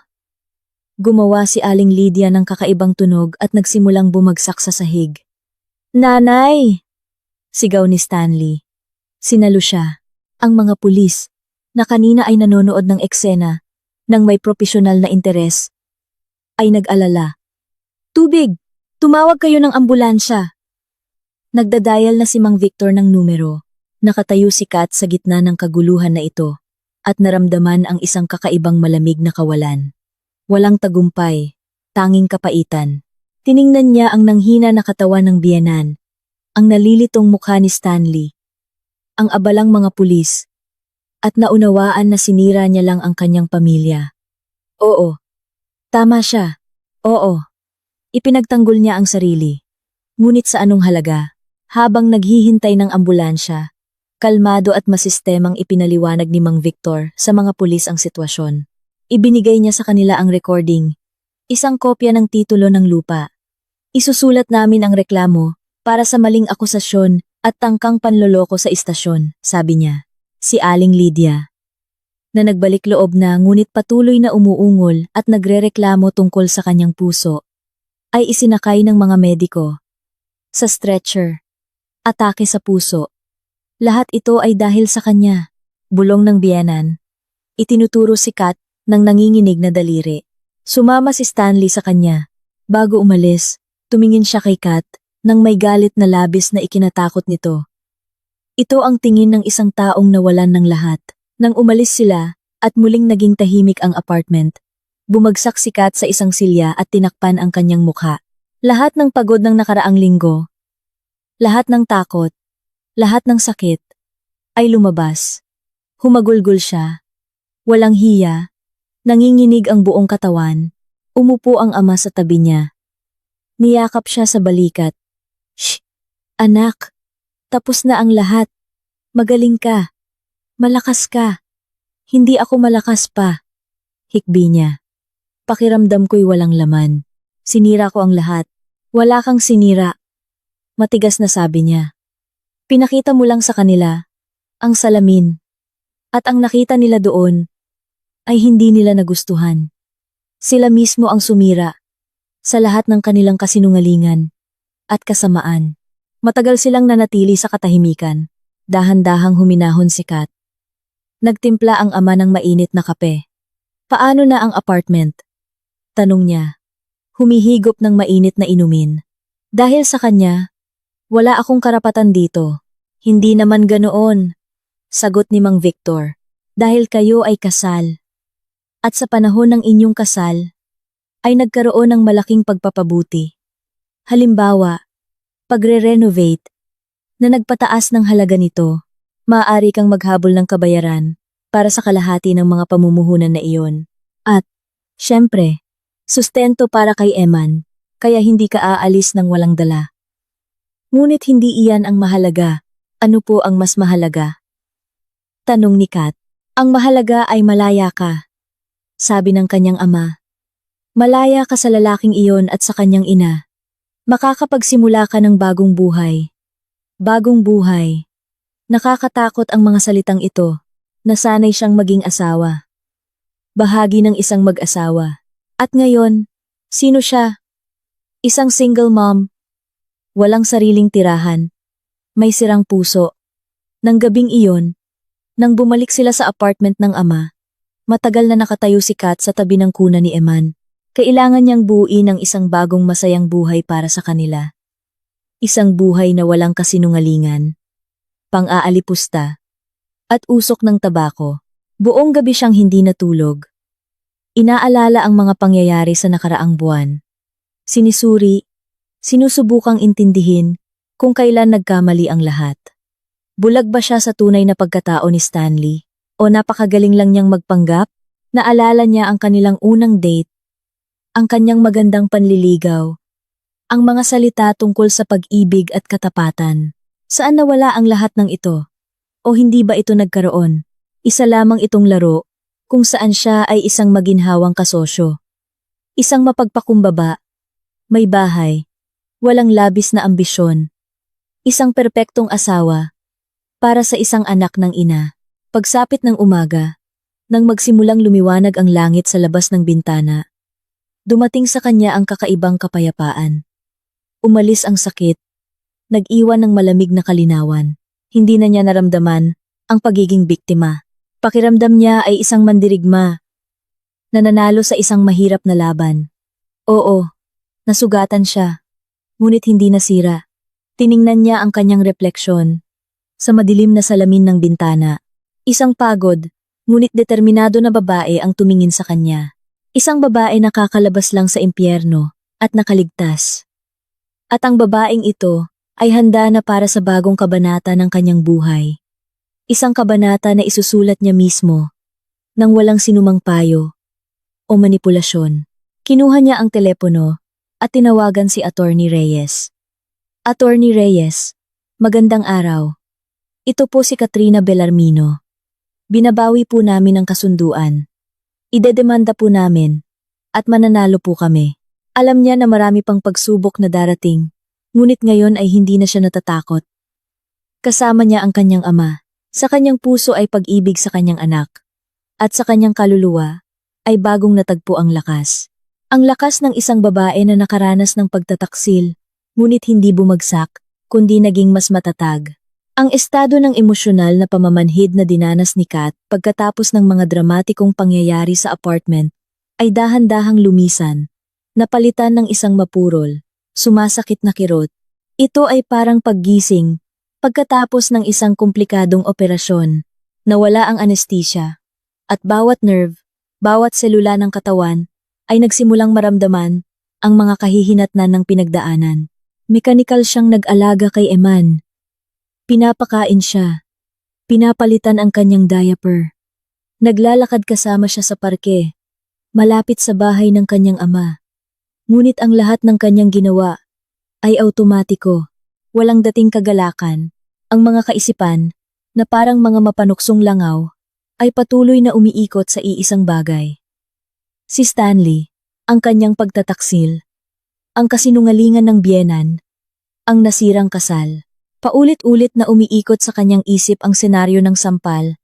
Gumawa si Aling Lydia ng kakaibang tunog at nagsimulang bumagsak sa sahig. "Nanay!" Sigaw ni Stanley. Sinalo siya. Ang mga pulis, na kanina ay nanonood ng eksena ng may propesyonal na interes, ay nag-alala. "Tubig! Tumawag kayo ng ambulansya!" Nagdadial na si Mang Victor ng numero. Nakatayo si Kat sa gitna ng kaguluhan na ito, at naramdaman ang isang kakaibang malamig na kawalan. Walang tagumpay, tanging kapaitan. Tiningnan niya ang nanghina na katawan ng biyenan, ang nalilitong mukha ni Stanley, ang abalang mga pulis, at naunawaan na sinira niya lang ang kanyang pamilya. Oo, tama siya. Oo, ipinagtanggol niya ang sarili. Ngunit sa anong halaga? Habang naghihintay ng ambulansya, kalmado at masistemang ipinaliwanag ni Mang Victor sa mga pulis ang sitwasyon. Ibinigay niya sa kanila ang recording, isang kopya ng titulo ng lupa. "Isusulat namin ang reklamo para sa maling akusasyon At tangkang panloloko sa istasyon, sabi niya. Si Aling Lydia. Na nagbalik loob na ngunit patuloy na umuungol at nagrereklamo tungkol sa kanyang puso, ay isinakay ng mga mediko. Sa stretcher. Atake sa puso. Lahat ito ay dahil sa kanya. Bulong ng biyenan. Itinuturo si Kat ng nanginginig na daliri. Sumama si Stanley sa kanya. Bago umalis, tumingin siya kay Kat nang may galit na labis na ikinatakot nito. Ito ang tingin ng isang taong nawalan ng lahat. Nang umalis sila at muling naging tahimik ang apartment, bumagsak si Kat sa isang silya at tinakpan ang kanyang mukha. Lahat ng pagod ng nakaraang linggo, lahat ng takot, lahat ng sakit, ay lumabas. Humagulgol siya. Walang hiya. Nanginginig ang buong katawan. Umupo ang ama sa tabi niya. Niyakap siya sa balikat. Shh! Anak! Tapos na ang lahat. Magaling ka. Malakas ka. Hindi ako malakas pa. Hikbi niya. Pakiramdam ko'y walang laman. Sinira ko ang lahat. Wala kang sinira. Matigas na sabi niya. Pinakita mo lang sa kanila ang salamin. At ang nakita nila doon ay hindi nila nagustuhan. Sila mismo ang sumira sa lahat ng kanilang kasinungalingan at kasamaan. Matagal silang nanatili sa katahimikan. Dahan-dahang huminahon si Kat. Nagtimpla ang ama ng mainit na kape. Paano na ang apartment? Tanong niya. Humihigop ng mainit na inumin. Dahil sa kanya, wala akong karapatan dito. Hindi naman ganoon. Sagot ni Mang Victor. Dahil kayo ay kasal. At sa panahon ng inyong kasal, ay nagkaroon ng malaking pagpapabuti. Halimbawa, pagre-renovate, na nagpataas ng halaga nito. Maaari kang maghabol ng kabayaran para sa kalahati ng mga pamumuhunan na iyon. At, syempre, sustento para kay Eman, kaya hindi ka aalis ng walang dala. Ngunit hindi iyan ang mahalaga. Ano po ang mas mahalaga? Tanong ni Kat. Ang mahalaga ay malaya ka. Sabi ng kanyang ama. Malaya ka sa lalaking iyon at sa kanyang ina. Makakapagsimula ka ng bagong buhay. Bagong buhay. Nakakatakot ang mga salitang ito. Nasanay siyang maging asawa. Bahagi ng isang mag-asawa. At ngayon, sino siya? Isang single mom. Walang sariling tirahan. May sirang puso. Nang gabing iyon, nang bumalik sila sa apartment ng ama, matagal na nakatayo si Kat sa tabi ng kuna ni Eman. Kailangan niyang buuin ang isang bagong masayang buhay para sa kanila. Isang buhay na walang kasinungalingan, pang-aalipusta, at usok ng tabako. Buong gabi siyang hindi natulog. Inaalala ang mga pangyayari sa nakaraang buwan. Sinisuri, sinusubukang intindihin kung kailan nagkamali ang lahat. Bulag ba siya sa tunay na pagkatao ni Stanley? O napakagaling lang niyang magpanggap? Naalala niya ang kanilang unang date, ang kanyang magandang panliligaw, ang mga salita tungkol sa pag-ibig at katapatan. Saan nawala ang lahat ng ito? O hindi ba ito nagkaroon? Isa lamang itong laro, kung saan siya ay isang maginhawang kasosyo. Isang mapagpakumbaba, may bahay, walang labis na ambisyon. Isang perpektong asawa, para sa isang anak ng ina. Pagsapit ng umaga, nang magsimulang lumiwanag ang langit sa labas ng bintana, dumating sa kanya ang kakaibang kapayapaan. Umalis ang sakit, nag-iwan ng malamig na kalinawan. Hindi na niya naramdaman ang pagiging biktima. Pakiramdam niya ay isang mandirigma na nanalo sa isang mahirap na laban. Oo, nasugatan siya, ngunit hindi nasira. Tiningnan niya ang kanyang refleksyon sa madilim na salamin ng bintana. Isang pagod, ngunit determinado na babae ang tumingin sa kanya. Isang babae na kakalabas lang sa impyerno at nakaligtas. At ang babaeng ito ay handa na para sa bagong kabanata ng kanyang buhay. Isang kabanata na isusulat niya mismo, nang walang sinumang payo o manipulasyon. Kinuha niya ang telepono at tinawagan si Attorney Reyes. Attorney Reyes, magandang araw. Ito po si Katrina Bellarmino. Binabawi po namin ang kasunduan. Idedemanda po namin at mananalo po kami. Alam niya na marami pang pagsubok na darating, ngunit ngayon ay hindi na siya natatakot. Kasama niya ang kanyang ama. Sa kanyang puso ay pag-ibig sa kanyang anak. At sa kanyang kaluluwa ay bagong natagpo ang lakas. Ang lakas ng isang babae na nakaranas ng pagtataksil, ngunit hindi bumagsak, kundi naging mas matatag. Ang estado ng emosyonal na pamamanhid na dinanas ni Kat pagkatapos ng mga dramatikong pangyayari sa apartment ay dahan-dahang lumisan, napalitan ng isang mapurol, sumasakit na kirot. Ito ay parang paggising pagkatapos ng isang komplikadong operasyon, nawala ang anesthesia, at bawat nerve, bawat selula ng katawan ay nagsimulang maramdaman ang mga kahihinatnan ng pinagdaanan. Mekanikal siyang nag-alaga kay Eman. Pinapakain siya. Pinapalitan ang kanyang diaper. Naglalakad kasama siya sa parke, malapit sa bahay ng kanyang ama. Ngunit ang lahat ng kanyang ginawa ay automatiko, walang dating kagalakan. Ang mga kaisipan, na parang mga mapanuksong langaw, ay patuloy na umiikot sa iisang bagay. Si Stanley, ang kanyang pagtataksil, ang kasinungalingan ng biyenan, ang nasirang kasal. Paulit-ulit na umiikot sa kanyang isip ang senaryo ng sampal,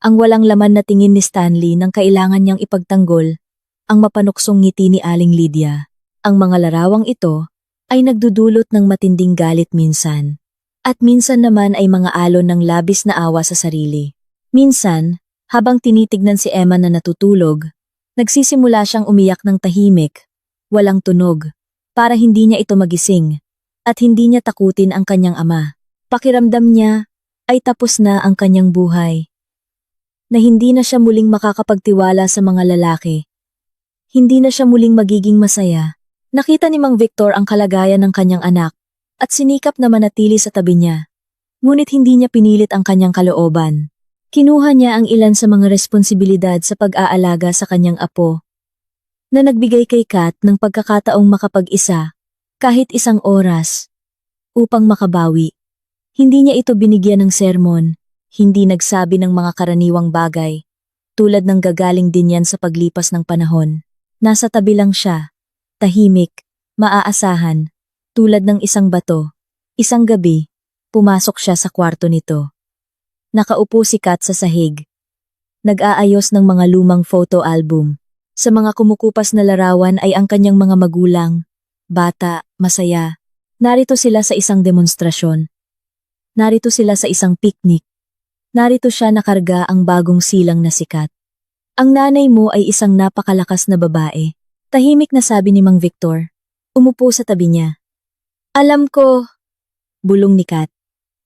ang walang laman na tingin ni Stanley nang kailangan niyang ipagtanggol, ang mapanuksong ngiti ni Aling Lydia. Ang mga larawang ito ay nagdudulot ng matinding galit minsan. At minsan naman ay mga alon ng labis na awa sa sarili. Minsan, habang tinitignan si Emma na natutulog, nagsisimula siyang umiyak ng tahimik, walang tunog, para hindi niya ito magising, at hindi niya takutin ang kanyang ama. Pakiramdam niya ay tapos na ang kanyang buhay. Na hindi na siya muling makakapagtiwala sa mga lalaki. Hindi na siya muling magiging masaya. Nakita ni Mang Victor ang kalagayan ng kanyang anak, at sinikap na manatili sa tabi niya. Ngunit hindi niya pinilit ang kanyang kalooban. Kinuha niya ang ilan sa mga responsibilidad sa pag-aalaga sa kanyang apo, na nagbigay kay Kat ng pagkakataong makapag-isa, kahit isang oras, upang makabawi. Hindi niya ito binigyan ng sermon, hindi nagsabi ng mga karaniwang bagay, tulad ng gagaling din yan sa paglipas ng panahon. Nasa tabi lang siya, tahimik, maaasahan, tulad ng isang bato. Isang gabi, pumasok siya sa kwarto nito. Nakaupo si Kat sa sahig. Nag-aayos ng mga lumang photo album. Sa mga kumukupas na larawan ay ang kanyang mga magulang, bata, masaya. Narito sila sa isang demonstrasyon. Narito sila sa isang picnic. Narito siya nakarga ang bagong silang na si Kat. Ang nanay mo ay isang napakalakas na babae. Tahimik na sabi ni Mang Victor. Umupo sa tabi niya. Alam ko, bulong ni Kat.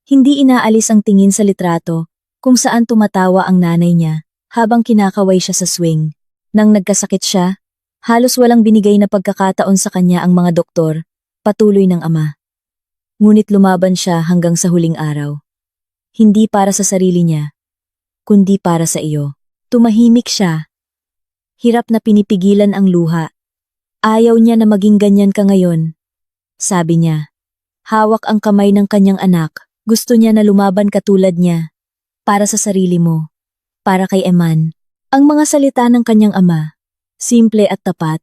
Hindi inaalis ang tingin sa litrato kung saan tumatawa ang nanay niya habang kinakaway siya sa swing. Nang nagkasakit siya, halos walang binigay na pagkakataon sa kanya ang mga doktor, patuloy ng ama. Ngunit lumaban siya hanggang sa huling araw. Hindi para sa sarili niya, kundi para sa iyo. Tumahimik siya. Hirap na pinipigilan ang luha. Ayaw niya na maging ganyan ka ngayon. Sabi niya. Hawak ang kamay ng kanyang anak. Gusto niya na lumaban katulad niya. Para sa sarili mo. Para kay Eman. Ang mga salita ng kanyang ama, simple at tapat,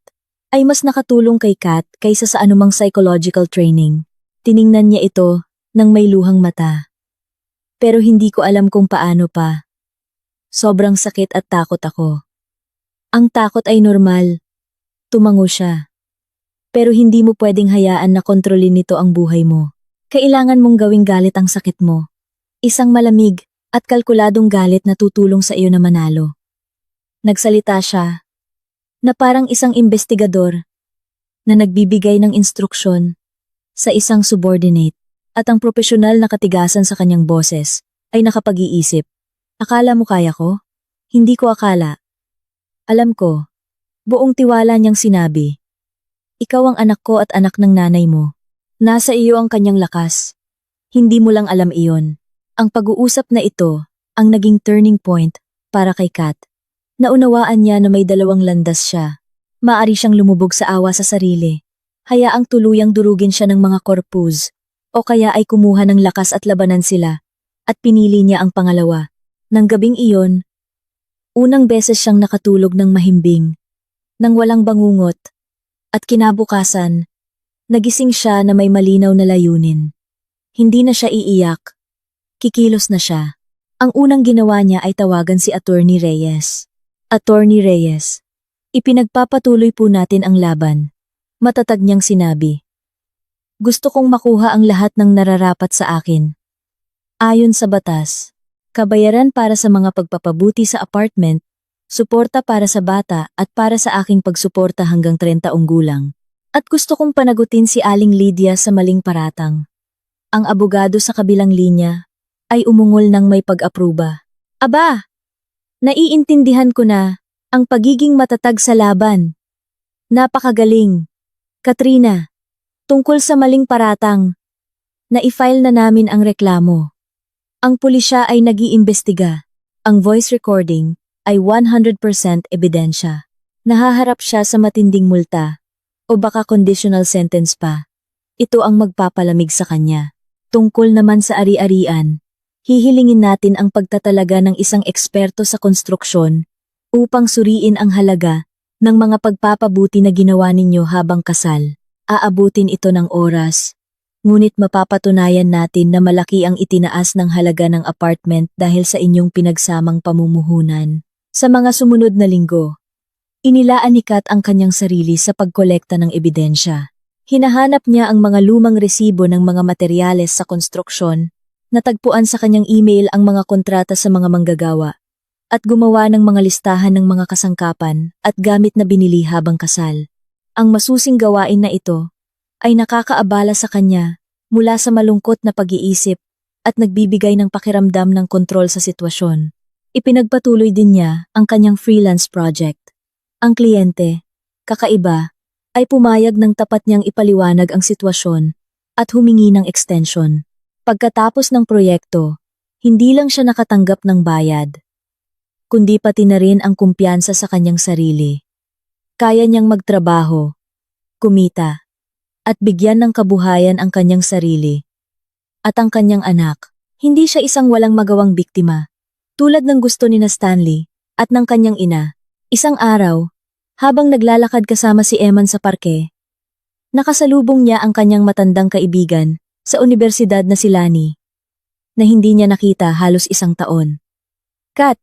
ay mas nakatulong kay Kat kaysa sa anumang psychological training. Tiningnan niya ito ng may luhang mata. Pero hindi ko alam kung paano pa. Sobrang sakit at takot ako. Ang takot ay normal. Tumango siya. Pero hindi mo pwedeng hayaan na kontrolin nito ang buhay mo. Kailangan mong gawing galit ang sakit mo. Isang malamig at kalkuladong galit na tutulong sa iyo na manalo. Nagsalita siya, na parang isang investigador, na nagbibigay ng instruksyon sa isang subordinate, at ang propesyonal na katigasan sa kanyang boses ay nakapag-iisip. Akala mo kaya ko? Hindi ko akala. Alam ko, buong tiwala niyang sinabi. Ikaw ang anak ko at anak ng nanay mo. Nasa iyo ang kanyang lakas. Hindi mo lang alam iyon. Ang pag-uusap na ito, ang naging turning point para kay Kat. Naunawaan niya na may dalawang landas siya. Maari siyang lumubog sa awa sa sarili. Hayaang tuluyang durugin siya ng mga korpus. O kaya ay kumuha ng lakas at labanan sila. At pinili niya ang pangalawa. Nang gabing iyon, unang beses siyang nakatulog ng mahimbing. Nang walang bangungot. At kinabukasan, nagising siya na may malinaw na layunin. Hindi na siya iiyak. Kikilos na siya. Ang unang ginawa niya ay tawagan si Attorney Reyes. Attorney Reyes, ipinagpapatuloy po natin ang laban. Matatag niyang sinabi. Gusto kong makuha ang lahat ng nararapat sa akin. Ayon sa batas, kabayaran para sa mga pagpapabuti sa apartment, suporta para sa bata at para sa aking pagsuporta hanggang 30 gulang. At gusto kong panagutin si Aling Lydia sa maling paratang. Ang abogado sa kabilang linya ay umungol ng may pag-apruba. Aba! Naiintindihan ko na ang pagiging matatag sa laban. Napakagaling. Katrina, tungkol sa maling paratang, na-i-file na namin ang reklamo. Ang pulisya ay nag-iimbestiga. Ang voice recording ay 100% ebidensya. Nahaharap siya sa matinding multa o baka conditional sentence pa. Ito ang magpapalamig sa kanya. Tungkol naman sa ari-arian, hihilingin natin ang pagtatalaga ng isang eksperto sa konstruksyon upang suriin ang halaga ng mga pagpapabuti na ginawa ninyo habang kasal. Aabutin ito ng oras, ngunit mapapatunayan natin na malaki ang itinaas ng halaga ng apartment dahil sa inyong pinagsamang pamumuhunan. Sa mga sumunod na linggo, inilaan ni Kat ang kanyang sarili sa pagkolekta ng ebidensya. Hinahanap niya ang mga lumang resibo ng mga materyales sa konstruksyon, natagpuan sa kanyang email ang mga kontrata sa mga manggagawa, at gumawa ng mga listahan ng mga kasangkapan at gamit na binili habang kasal. Ang masusing gawain na ito ay nakakaabala sa kanya mula sa malungkot na pag-iisip at nagbibigay ng pakiramdam ng kontrol sa sitwasyon. Ipinagpatuloy din niya ang kanyang freelance project. Ang kliyente, kakaiba, ay pumayag ng tapat niyang ipaliwanag ang sitwasyon at humingi ng extension. Pagkatapos ng proyekto, hindi lang siya nakatanggap ng bayad, kundi pati na rin ang kumpiyansa sa kanyang sarili. Kaya niyang magtrabaho, kumita, at bigyan ng kabuhayan ang kanyang sarili at ang kanyang anak. Hindi siya isang walang magawang biktima, tulad ng gusto ni na Stanley at ng kanyang ina. Isang araw, habang naglalakad kasama si Eman sa parke, nakasalubong niya ang kanyang matandang kaibigan sa universidad na si Lani, na hindi niya nakita halos 1 taon. Kat,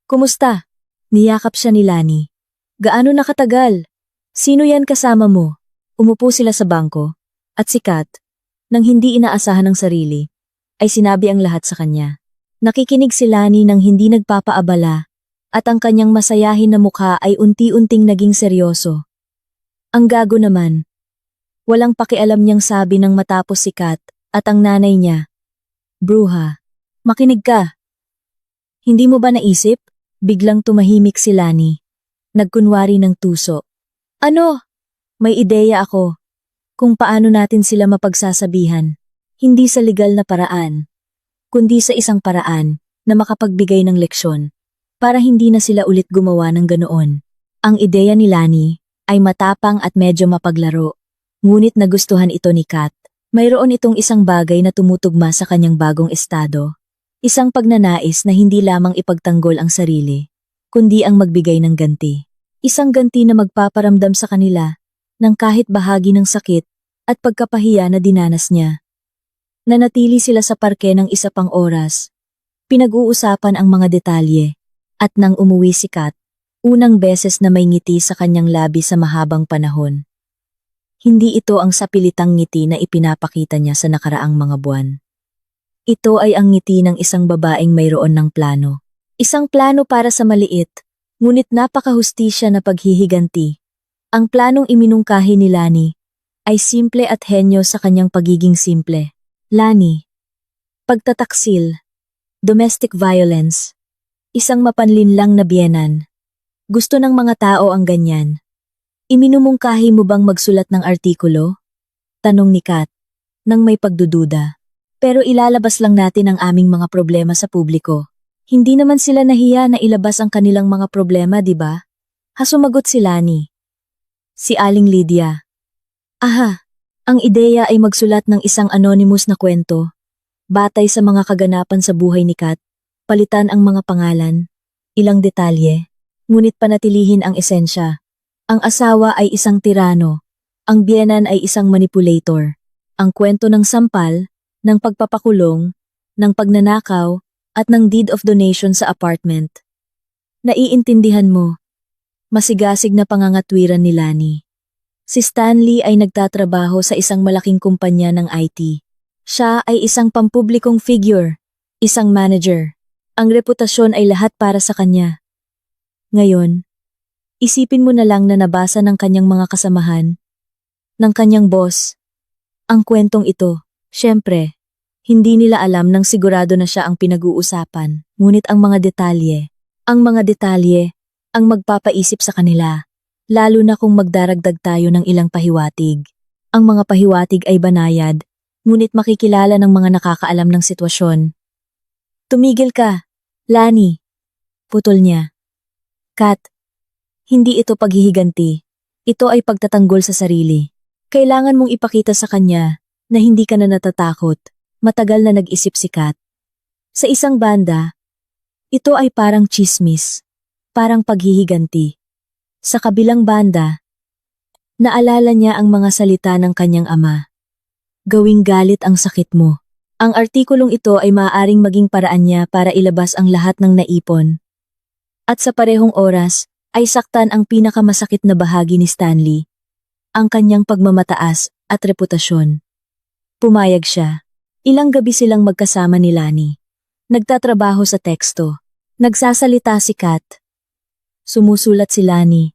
kumusta? Niyakap siya ni Lani. Gaano nakatagal? Sino yan kasama mo? Umupo sila sa bangko, at si Kat, nang hindi inaasahan ng sarili, ay sinabi ang lahat sa kanya. Nakikinig si Lani nang hindi nagpapaabala, at ang kanyang masayahin na mukha ay unti-unting naging seryoso. Ang gago naman. Walang pakialam niyang sabi nang matapos si Kat at ang nanay niya. Bruha, makinig ka. Hindi mo ba naisip? Biglang tumahimik si Lani. Nagkunwari ng tuso. Ano? May ideya ako. Kung paano natin sila mapagsasabihan. Hindi sa legal na paraan, kundi sa isang paraan na makapagbigay ng leksyon. Para hindi na sila ulit gumawa ng ganoon. Ang ideya ni Lani ay matapang at medyo mapaglaro, ngunit nagustuhan ito ni Kat. Mayroon itong isang bagay na tumutugma sa kanyang bagong estado. Isang pagnanais na hindi lamang ipagtanggol ang sarili, kundi ang magbigay ng ganti. Isang ganti na magpaparamdam sa kanila ng kahit bahagi ng sakit at pagkapahiya na dinanas niya. Nanatili sila sa parke ng 1 pang oras. Pinag-uusapan ang mga detalye. At nang umuwi si Kat, unang beses na may ngiti sa kanyang labi sa mahabang panahon. Hindi ito ang sapilitang ngiti na ipinapakita niya sa nakaraang mga buwan. Ito ay ang ngiti ng isang babaeng mayroon ng plano. Isang plano para sa maliit, ngunit napakahustisya na paghihiganti. Ang planong iminungkahi ni Lani ay simple at henyo sa kanyang pagiging simple. Lani, pagtataksil, domestic violence, isang mapanlinlang na biyenan. Gusto ng mga tao ang ganyan. Iminumungkahi mo bang magsulat ng artikulo? Tanong ni Kat, nang may pagdududa. Pero ilalabas lang natin ang aming mga problema sa publiko. Hindi naman sila nahiya na ilabas ang kanilang mga problema, di ba? Sumagot si Lani. Si Aling Lydia. Aha, ang ideya ay magsulat ng isang anonymous na kwento, batay sa mga kaganapan sa buhay ni Kat. Palitan ang mga pangalan, ilang detalye, ngunit panatilihin ang esensya. Ang asawa ay isang tirano, ang biyenan ay isang manipulator. Ang kwento ng sampal, ng pagpapakulong, ng pagnanakaw, at ng deed of donation sa apartment. Naiintindihan mo, masigasig na pangangatwiran ni Lani. Si Stanley ay nagtatrabaho sa isang malaking kumpanya ng IT. Siya ay isang pampublikong figure, isang manager. Ang reputasyon ay lahat para sa kanya. Ngayon, isipin mo na lang na nabasa ng kanyang mga kasamahan, ng kanyang boss, ang kwentong ito. Siyempre, hindi nila alam nang sigurado na siya ang pinag-uusapan, ngunit ang mga detalye, ang magpapaisip sa kanila, lalo na kung magdaragdag tayo ng ilang pahiwatig. Ang mga pahiwatig ay banayad, ngunit makikilala ng mga nakakaalam ng sitwasyon. Tumigil ka, Lani. Putol niya. Kat, hindi ito paghihiganti. Ito ay pagtatanggol sa sarili. Kailangan mong ipakita sa kanya na hindi ka na natatakot. Matagal na nag-isip si Kat. Sa isang banda, ito ay parang tsismis, parang paghihiganti. Sa kabilang banda, naalala niya ang mga salita ng kanyang ama. Gawing galit ang sakit mo. Ang artikulong ito ay maaaring maging paraan niya para ilabas ang lahat ng naipon. At sa parehong oras, ay saktan ang pinakamasakit na bahagi ni Stanley, ang kanyang pagmamataas at reputasyon. Pumayag siya. Ilang gabi silang magkasama ni Lani. Nagtatrabaho sa teksto. Nagsasalita si Kat. Sumusulat si Lani.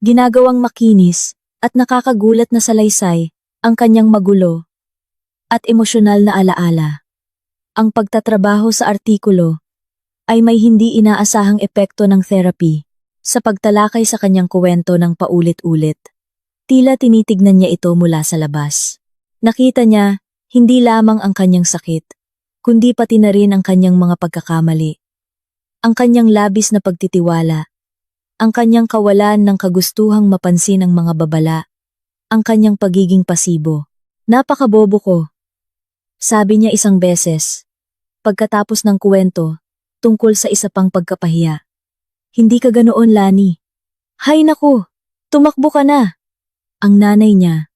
Ginagawang makinis at nakakagulat na salaysay ang kanyang magulo at emosyonal na alaala. Ang pagtatrabaho sa artikulo ay may hindi inaasahang epekto ng therapy sa pagtalakay sa kanyang kuwento ng paulit-ulit. Tila tinitignan niya ito mula sa labas. Nakita niya hindi lamang ang kanyang sakit, kundi pati na rin ang kanyang mga pagkakamali. Ang kanyang labis na pagtitiwala, ang kanyang kawalan ng kagustuhang mapansin ang mga babala, ang kanyang pagiging pasibo. Napakabobo ko, sabi niya isang beses, pagkatapos ng kuwento, tungkol sa isa pang pagkapahiya. Hindi ka ganoon, Lani. Hay naku, tumakbo ka na. Ang nanay niya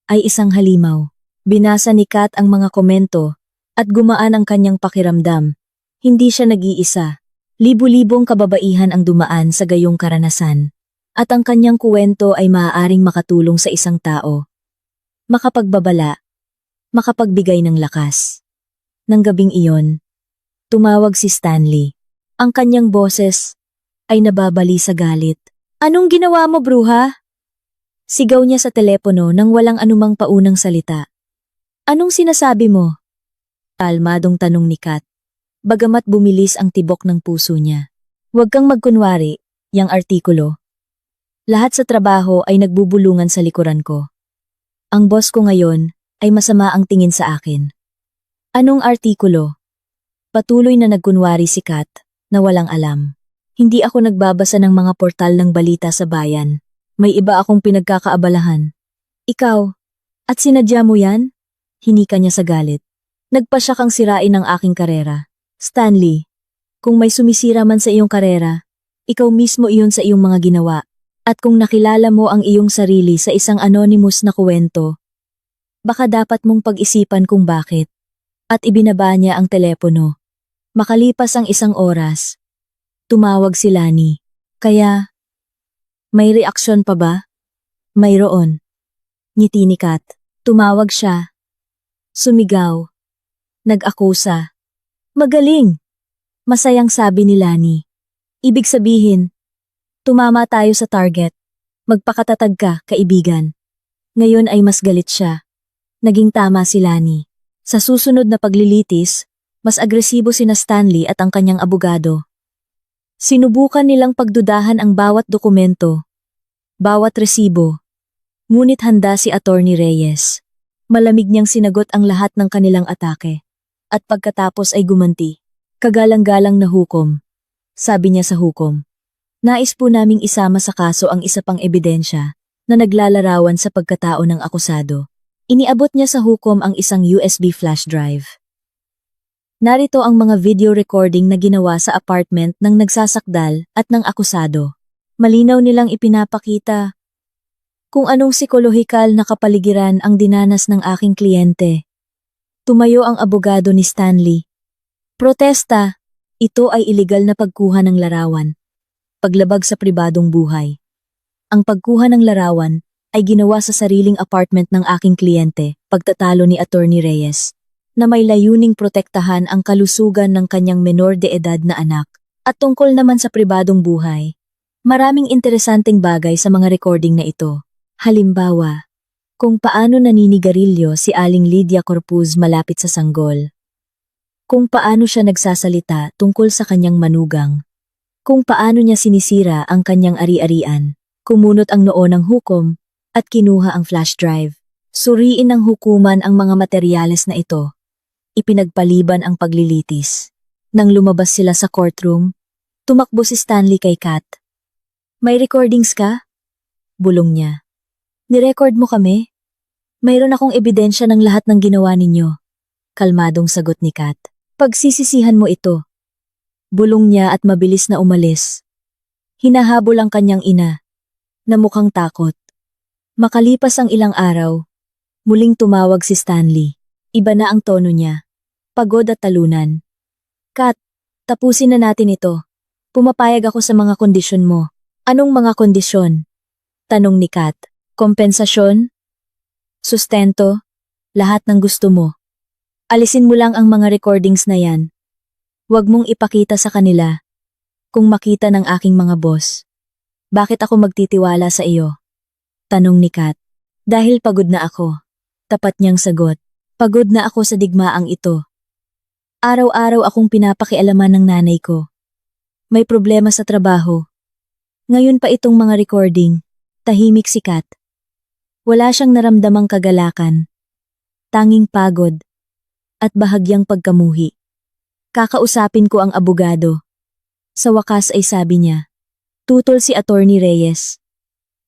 ay isang halimaw. Binasa ni Kat ang mga komento at gumaan ang kanyang pakiramdam. Hindi siya nag-iisa. Libu-libong kababaihan ang dumaan sa gayong karanasan. At ang kanyang kuwento ay maaaring makatulong sa isang tao. Makapagbabala, makapagbigay ng lakas. Nang gabing iyon, tumawag si Stanley. Ang kanyang boses ay nababali sa galit. Anong ginawa mo, bruha? Sigaw niya sa telepono nang walang anumang paunang salita. Anong sinasabi mo? Kalmadong tanong ni Kat, bagamat bumilis ang tibok ng puso niya. Huwag kang magkunwari, yang artikulo. Lahat sa trabaho ay nagbubulungan sa likuran ko. Ang boss ko ngayon ay masama ang tingin sa akin. Anong artikulo? Patuloy na nagkunwari si Kat na walang alam. Hindi ako nagbabasa ng mga portal ng balita sa bayan. May iba akong pinagkakaabalahan. Ikaw, at sinadya mo yan? Hinika niya sa galit. Nagpasya kang sirain ang aking karera. Stanley, kung may sumisira man sa iyong karera, ikaw mismo iyon sa iyong mga ginawa. At kung nakilala mo ang iyong sarili sa isang anonymous na kuwento, baka dapat mong pag-isipan kung bakit. At ibinaba niya ang telepono. Makalipas ang isang oras, tumawag si Lani. Kaya, may reaksyon pa ba? Mayroon. Ngiti ni Kat. Tumawag siya. Sumigaw. Nag-akusa. Magaling! Masayang sabi ni Lani. Ibig sabihin, tumama tayo sa target. Magpakatatag ka, kaibigan. Ngayon ay mas galit siya. Naging tama si Lani. Sa susunod na paglilitis, mas agresibo sina Stanley at ang kanyang abogado. Sinubukan nilang pagdudahan ang bawat dokumento, bawat resibo. Ngunit handa si Attorney Reyes. Malamig niyang sinagot ang lahat ng kanilang atake. At pagkatapos ay gumanti. Kagalang-galang na hukom. Sabi niya sa hukom. Nais po naming isama sa kaso ang isa pang ebidensya na naglalarawan sa pagkatao ng akusado. Iniabot niya sa hukom ang isang USB flash drive. Narito ang mga video recording na ginawa sa apartment ng nagsasakdal at ng akusado. Malinaw nilang ipinapakita kung anong psikolohikal na kapaligiran ang dinanas ng aking kliyente. Tumayo ang abogado ni Stanley. Protesta! Ito ay iligal na pagkuha ng larawan. Paglabag sa pribadong buhay. Ang pagkuha ng larawan ay ginawa sa sariling apartment ng aking kliyente, pagtatalo ni Attorney Reyes, na may layuning protektahan ang kalusugan ng kanyang menor de edad na anak. At tungkol naman sa pribadong buhay, maraming interesanteng bagay sa mga recording na ito. Halimbawa, kung paano naninigarilyo si Aling Lydia Corpuz malapit sa sanggol. Kung paano siya nagsasalita tungkol sa kanyang manugang. Kung paano niya sinisira ang kanyang ari-arian, kumunot ang noo ng hukom, at kinuha ang flash drive. Suriin ng hukuman ang mga materyales na ito. Ipinagpaliban ang paglilitis. Nang lumabas sila sa courtroom, tumakbo si Stanley kay Kat. May recordings ka? Bulong niya. Nirecord mo kami? Mayroon akong ebidensya ng lahat ng ginawa ninyo. Kalmadong sagot ni Kat. Pagsisisihan mo ito. Bulong niya at mabilis na umalis. Hinahabol ang kanyang ina, na mukhang takot. Makalipas ang ilang araw, muling tumawag si Stanley. Iba na ang tono niya. Pagod at talunan. Kat, tapusin na natin ito. Pumapayag ako sa mga kondisyon mo. Anong mga kondisyon? Tanong ni Kat. Kompensasyon? Sustento? Lahat ng gusto mo. Alisin mo lang ang mga recordings na yan. Huwag mong ipakita sa kanila. Kung makita ng aking mga boss. Bakit ako magtitiwala sa iyo? Tanong ni Kat. Dahil pagod na ako. Tapat niyang sagot. Pagod na ako sa digmaang ito. Araw-araw akong pinapakialaman ng nanay ko. May problema sa trabaho. Ngayon pa itong mga recording. Tahimik si Kat. Wala siyang naramdamang kagalakan. Tanging pagod. At bahagyang pagkamuhi. Kakausapin ko ang abogado. Sa wakas ay sabi niya. Tutol si Attorney Reyes.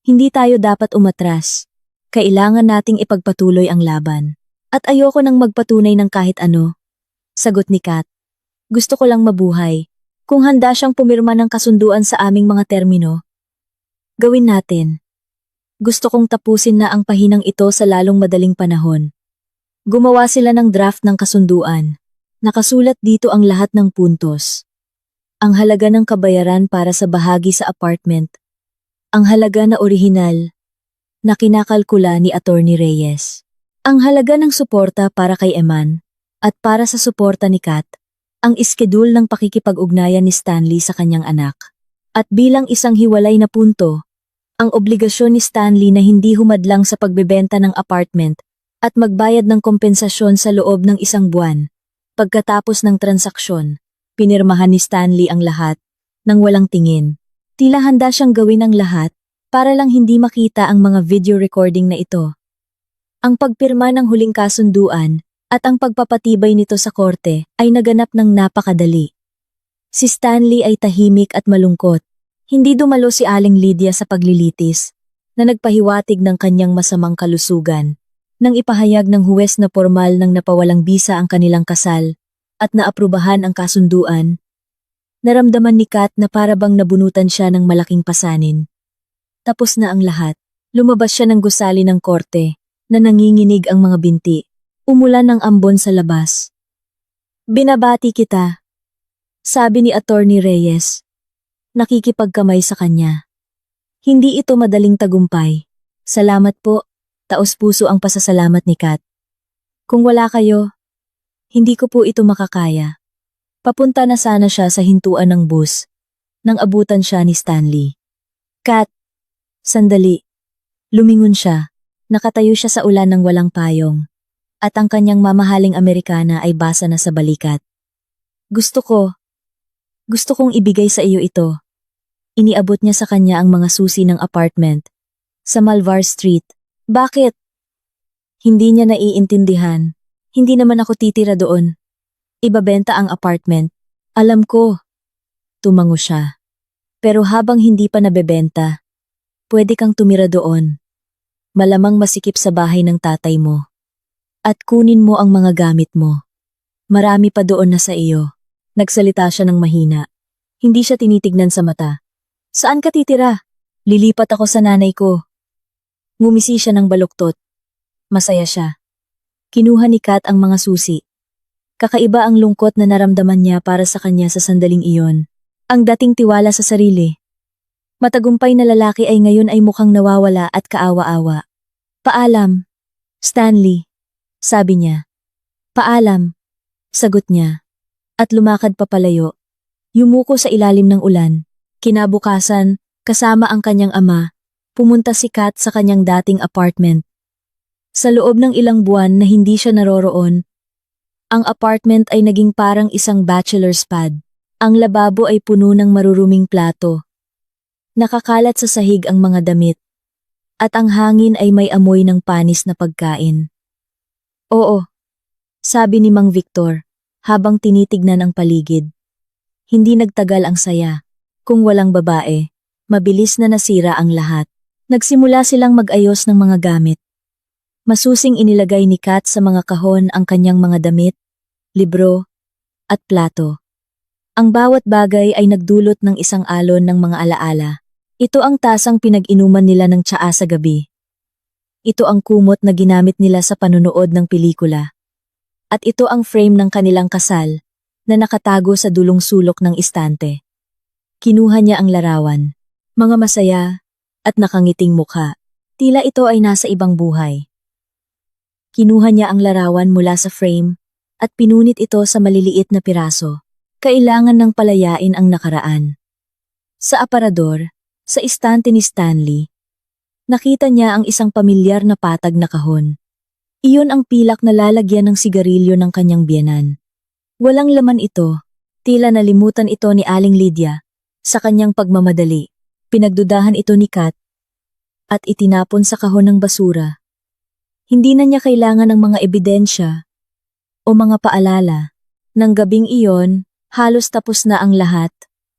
Hindi tayo dapat umatras. Kailangan nating ipagpatuloy ang laban. At ayoko nang magpatunay ng kahit ano. Sagot ni Kat. Gusto ko lang mabuhay. Kung handa siyang pumirma ng kasunduan sa aming mga termino. Gawin natin. Gusto kong tapusin na ang pahinang ito sa lalong madaling panahon. Gumawa sila ng draft ng kasunduan. Nakasulat dito ang lahat ng puntos. Ang halaga ng kabayaran para sa bahagi sa apartment. Ang halaga na orihinal na kinakalkula ni Attorney Reyes. Ang halaga ng suporta para kay Eman. At para sa suporta ni Kat, ang iskedul ng pakikipag-ugnayan ni Stanley sa kanyang anak. At bilang isang hiwalay na punto, ang obligasyon ni Stanley na hindi humadlang sa pagbebenta ng apartment at magbayad ng kompensasyon sa loob ng isang buwan. Pagkatapos ng transaksyon, pinirmahan ni Stanley ang lahat nang walang tingin. Tila handa siyang gawin ang lahat para lang hindi makita ang mga video recording na ito. Ang pagpirma ng huling kasunduan at ang pagpapatibay nito sa korte ay naganap ng napakadali. Si Stanley ay tahimik at malungkot. Hindi dumalo si Aling Lydia sa paglilitis na nagpahiwatig ng kanyang masamang kalusugan nang ipahayag ng huwes na formal ng napawalang bisa ang kanilang kasal at naaprubahan ang kasunduan. Naramdaman ni Kat na parabang nabunutan siya ng malaking pasanin. Tapos na ang lahat. Lumabas siya ng gusali ng korte na nanginginig ang mga binti. Umulan ng ambon sa labas. Binabati kita, sabi ni Attorney Reyes. Nakikipagkamay sa kanya. Hindi ito madaling tagumpay. Salamat po, taos-puso ang pasasalamat ni Kat. Kung wala kayo, hindi ko po ito makakaya. Papunta na sana siya sa hintuan ng bus, nang abutan siya ni Stanley. Kat, sandali. Lumingon siya, nakatayo siya sa ulan ng walang payong. At ang kanyang mamahaling Amerikana ay basa na sa balikat. Gusto kong ibigay sa iyo ito. Iniabot niya sa kanya ang mga susi ng apartment. Sa Malvar Street. Bakit? Hindi niya naiintindihan. Hindi naman ako titira doon. Ibabenta ang apartment. Alam ko. Tumango siya. Pero habang hindi pa nabebenta, pwede kang tumira doon. Malamang masikip sa bahay ng tatay mo. At kunin mo ang mga gamit mo. Marami pa doon na sa iyo. Nagsalita siya ng mahina. Hindi siya tinitignan sa mata. Saan ka titira? Lilipat ako sa nanay ko. Ngumisi siya ng baluktot. Masaya siya. Kinuha ni Kat ang mga susi. Kakaiba ang lungkot na naramdaman niya para sa kanya sa sandaling iyon. Ang dating tiwala sa sarili. Matagumpay na lalaki ay ngayon ay mukhang nawawala at kaawa-awa. Paalam, Stanley, sabi niya. Paalam, sagot niya. At lumakad papalayo. Yumuko sa ilalim ng ulan. Kinabukasan, kasama ang kanyang ama, pumunta si Kat sa kanyang dating apartment. Sa loob ng ilang buwan na hindi siya naroroon, ang apartment ay naging parang isang bachelor's pad. Ang lababo ay puno ng maruruming plato. Nakakalat sa sahig ang mga damit. At ang hangin ay may amoy ng panis na pagkain. Oo, sabi ni Mang Victor, habang tinitignan ang paligid. Hindi nagtagal ang saya. Kung walang babae, mabilis na nasira ang lahat. Nagsimula silang mag-ayos ng mga gamit. Masusing inilagay ni Kat sa mga kahon ang kanyang mga damit, libro, at plato. Ang bawat bagay ay nagdulot ng isang alon ng mga alaala. Ito ang tasang pinag-inuman nila ng tsaa sa gabi. Ito ang kumot na ginamit nila sa panunood ng pelikula. At ito ang frame ng kanilang kasal na nakatago sa dulong sulok ng istante. Kinuha niya ang larawan, mga masaya at nakangiting mukha. Tila ito ay nasa ibang buhay. Kinuha niya ang larawan mula sa frame at pinunit ito sa maliliit na piraso. Kailangan ng palayain ang nakaraan. Sa aparador, sa istante ni Stanley, nakita niya ang isang pamilyar na patag na kahon. Iyon ang pilak na lalagyan ng sigarilyo ng kanyang biyenan. Walang laman ito, tila nalimutan ito ni Aling Lydia sa kanyang pagmamadali. Pinagdudahan ito ni Kat at itinapon sa kahon ng basura. Hindi na niya kailangan ng mga ebidensya o mga paalala. Nang gabing iyon, halos tapos na ang lahat.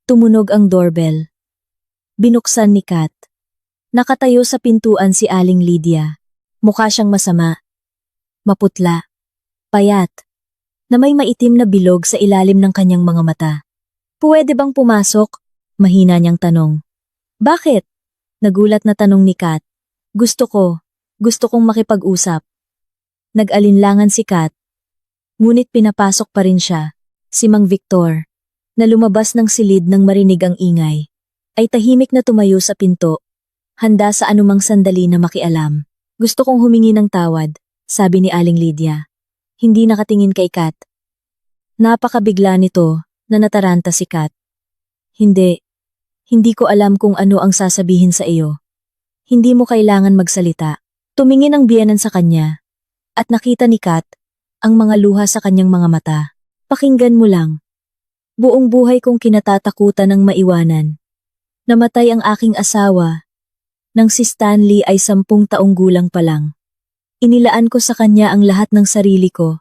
Tumunog ang doorbell. Binuksan ni Kat. Nakatayo sa pintuan si Aling Lydia. Mukha siyang masama. Maputla. Payat. Na may maitim na bilog sa ilalim ng kanyang mga mata. Pwede bang pumasok? Mahina niyang tanong. Bakit? Nagulat na tanong ni Kat. Gusto kong makipag-usap. Nag-alinlangan si Kat. Ngunit pinapasok pa rin siya. Si Mang Victor, na lumabas ng silid nang marinig ang ingay, ay tahimik na tumayo sa pinto, handa sa anumang sandali na makialam. Gusto kong humingi ng tawad, sabi ni Aling Lydia. Hindi nakatingin kay Kat. Napakabigla nito na nataranta si Kat. Hindi ko alam kung ano ang sasabihin sa iyo. Hindi mo kailangan magsalita. Tumingin ang biyenan sa kanya, at nakita ni Kat ang mga luha sa kanyang mga mata. Pakinggan mo lang. Buong buhay kong kinatatakutan ng maiwanan. Namatay ang aking asawa nang si Stanley ay 10 taong gulang pa lang. Inilaan ko sa kanya ang lahat ng sarili ko,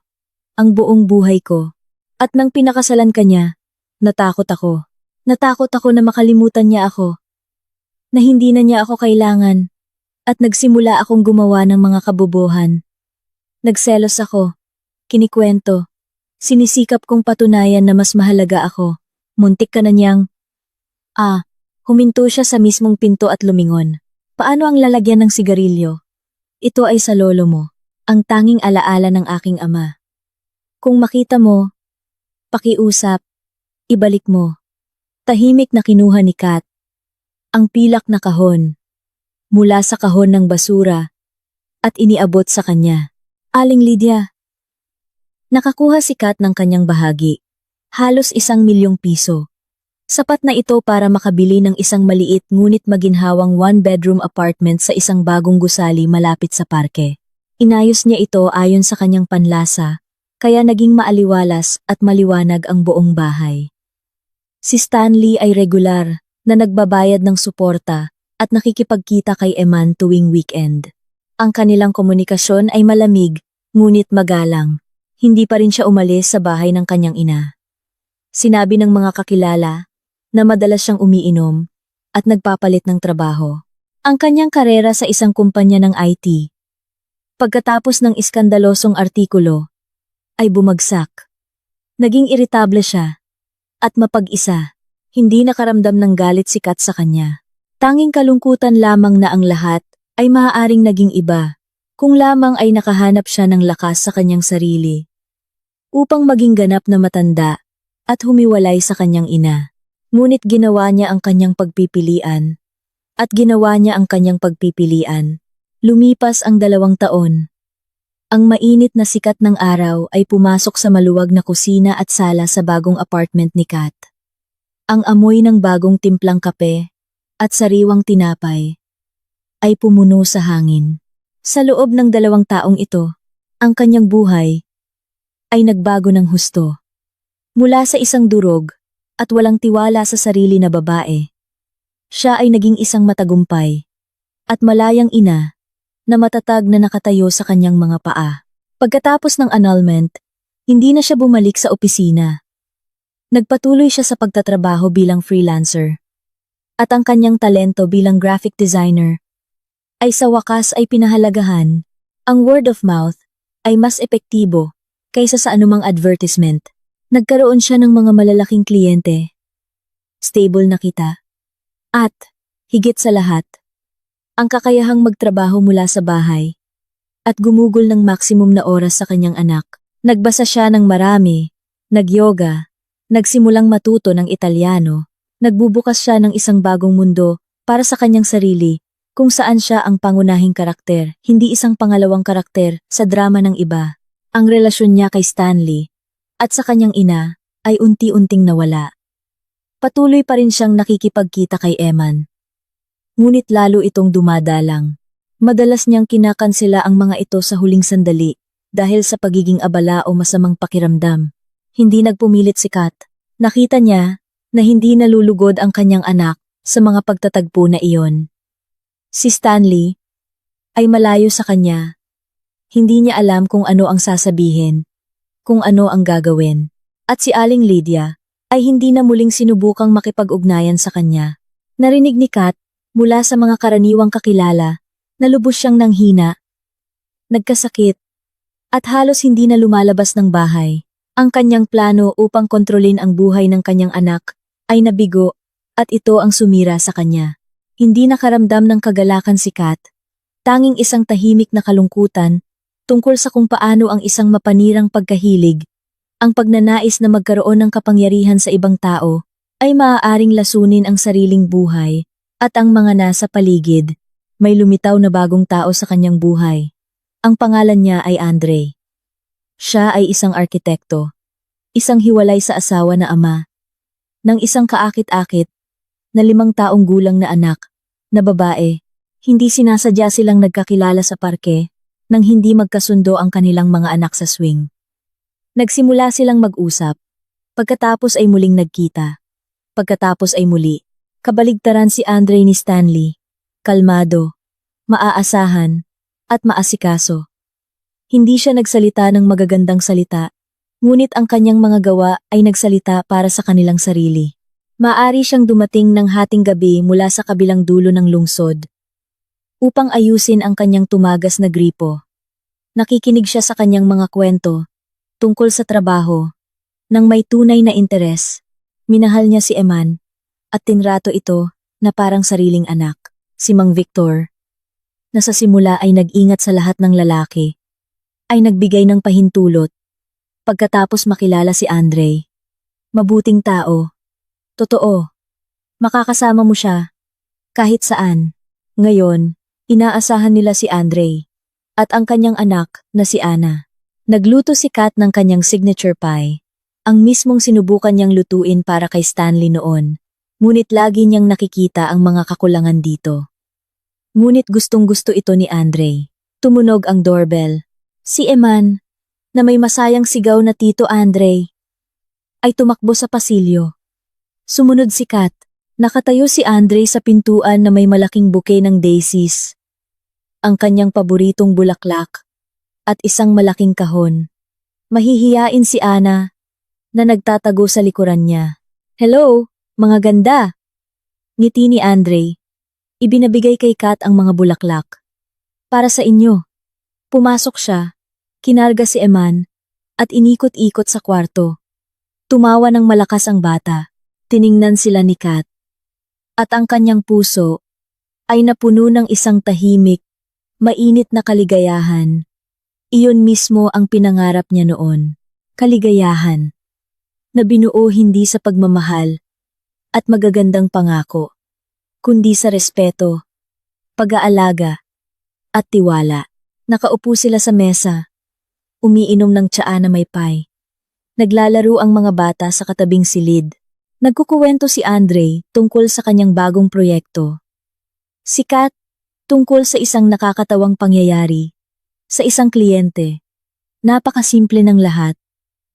ang buong buhay ko. At nang pinakasalan kanya, natakot ako. Natakot ako na makalimutan niya ako. Na hindi na niya ako kailangan. At nagsimula akong gumawa ng mga kabobohan. Nagselos ako. Kinikwento. Sinisikap kong patunayan na mas mahalaga ako. Muntik ka na niyang... Huminto siya sa mismong pinto at lumingon. Paano ang lalagyan ng sigarilyo? Ito ay sa lolo mo. Ang tanging alaala ng aking ama. Kung makita mo, pakiusap, ibalik mo. Tahimik na kinuha ni Kat ang pilak na kahon mula sa kahon ng basura at iniabot sa kanya. Aling Lydia. Nakakuha si Kat ng kanyang bahagi. Halos 1,000,000 piso. Sapat na ito para makabili ng isang maliit ngunit maginhawang 1-bedroom apartment sa isang bagong gusali malapit sa parke. Inayos niya ito ayon sa kanyang panlasa, kaya naging maaliwalas at maliwanag ang buong bahay. Si Stanley ay regular na nagbabayad ng suporta at nakikipagkita kay Eman tuwing weekend. Ang kanilang komunikasyon ay malamig, ngunit magalang. Hindi pa rin siya umalis sa bahay ng kanyang ina. Sinabi ng mga kakilala na madalas siyang umiinom at nagpapalit ng trabaho. Ang kanyang karera sa isang kumpanya ng IT. Pagkatapos ng iskandalosong artikulo, ay bumagsak. Naging iritable siya at mapag-isa. Hindi nakaramdam ng galit si Kat sa kanya. Tanging kalungkutan lamang na ang lahat ay maaaring naging iba Kung lamang ay nakahanap siya ng lakas sa kanyang sarili, upang maging ganap na matanda at humiwalay sa kanyang ina. Ngunit ginawa niya ang kanyang pagpipilian, at ginawa niya ang kanyang pagpipilian. Lumipas ang 2 taon. Ang mainit na sikat ng araw ay pumasok sa maluwag na kusina at sala sa bagong apartment ni Kat. Ang amoy ng bagong timplang kape at sariwang tinapay ay pumuno sa hangin. Sa loob ng 2 taong ito, ang kanyang buhay ay nagbago ng husto. Mula sa isang durog at walang tiwala sa sarili na babae, siya ay naging isang matagumpay at malayang ina na matatag na nakatayo sa kanyang mga paa. Pagkatapos ng annulment, hindi na siya bumalik sa opisina. Nagpatuloy siya sa pagtatrabaho bilang freelancer. At ang kanyang talento bilang graphic designer ay sa wakas ay pinahalagahan. Ang word of mouth ay mas epektibo kaysa sa anumang advertisement. Nagkaroon siya ng mga malalaking kliyente, stable na kita, at, higit sa lahat, ang kakayahang magtrabaho mula sa bahay at gumugol ng maksimum na oras sa kanyang anak. Nagbasa siya ng marami, nag-yoga, nagsimulang matuto ng Italyano, nagbubukas siya ng isang bagong mundo para sa kanyang sarili, kung saan siya ang pangunahing karakter, hindi isang pangalawang karakter sa drama ng iba. Ang relasyon niya kay Stanley at sa kanyang ina ay unti-unting nawala. Patuloy pa rin siyang nakikipagkita kay Eman. Ngunit lalo itong dumadalang. Madalas niyang kinakansela ang mga ito sa huling sandali dahil sa pagiging abala o masamang pakiramdam. Hindi nagpumilit si Kat. Nakita niya na hindi nalulugod ang kanyang anak sa mga pagtatagpo na iyon. Si Stanley ay malayo sa kanya. Hindi niya alam kung ano ang sasabihin, kung ano ang gagawin. At si Aling Lydia ay hindi na muling sinubukang makipag-ugnayan sa kanya. Narinig ni Kat mula sa mga karaniwang kakilala na lubos siyang nanghina, nagkasakit, at halos hindi na lumalabas ng bahay. Ang kanyang plano upang kontrolin ang buhay ng kanyang anak ay nabigo at ito ang sumira sa kanya. Hindi nakaramdam ng kagalakan si Kat, tanging isang tahimik na kalungkutan tungkol sa kung paano ang isang mapanirang pagkahilig, ang pagnanais na magkaroon ng kapangyarihan sa ibang tao, ay maaaring lasunin ang sariling buhay at ang mga nasa paligid. May lumitaw na bagong tao sa kanyang buhay. Ang pangalan niya ay Andre. Siya ay isang arkitekto, isang hiwalay sa asawa na ama, ng isang kaakit-akit na 5 taong gulang na anak, na babae. Hindi sinasadya silang nagkakilala sa parke nang hindi magkasundo ang kanilang mga anak sa swing. Nagsimula silang mag-usap, pagkatapos ay muling nagkita. Pagkatapos ay muli, kabaligtaran si Andre ni Stanley, kalmado, maaasahan, at maasikaso. Hindi siya nagsalita ng magagandang salita, ngunit ang kanyang mga gawa ay nagsalita para sa kanilang sarili. Maaari siyang dumating ng hating gabi mula sa kabilang dulo ng lungsod upang ayusin ang kanyang tumagas na gripo. Nakikinig siya sa kanyang mga kwento tungkol sa trabaho nang may tunay na interes. Minahal niya si Eman at tinrato ito na parang sariling anak. Si Mang Victor, na sa simula ay nag-ingat sa lahat ng lalaki, ay nagbigay ng pahintulot pagkatapos makilala si Andre. Mabuting tao. Totoo. Makakasama mo siya kahit saan. Ngayon, inaasahan nila si Andre at ang kanyang anak na si Anna. Nagluto si Kat ng kanyang signature pie, ang mismong sinubukan niyang lutuin para kay Stanley noon, ngunit lagi niyang nakikita ang mga kakulangan dito. Ngunit gustong-gusto ito ni Andre. Tumunog ang doorbell. Si Eman, na may masayang sigaw na Tito Andre, ay tumakbo sa pasilyo. Sumunod si Kat. Nakatayo si Andre sa pintuan na may malaking bouquet ng daisies, ang kanyang paboritong bulaklak, at isang malaking kahon. Mahihiyain si Anna, na nagtatago sa likuran niya. Hello, mga ganda! Ngiti ni Andre. Ibinabigay kay Kat ang mga bulaklak. Para sa inyo. Pumasok siya, kinarga si Eman, at inikot-ikot sa kwarto. Tumawa ng malakas ang bata. Tiningnan sila ni Kat. At ang kanyang puso ay napuno ng isang tahimik, Mainit na kaligayahan. Iyon mismo ang pinangarap niya noon. Kaligayahan. Na binuo hindi sa pagmamahal at magagandang pangako, kundi sa respeto, pag-aalaga, at tiwala. Nakaupo sila sa mesa, umiinom ng tsaa na may pie. Naglalaro ang mga bata sa katabing silid. Nagkukuwento si Andre tungkol sa kanyang bagong proyekto. Si Kat tungkol sa isang nakakatawang pangyayari, sa isang kliyente. Napakasimple ng lahat,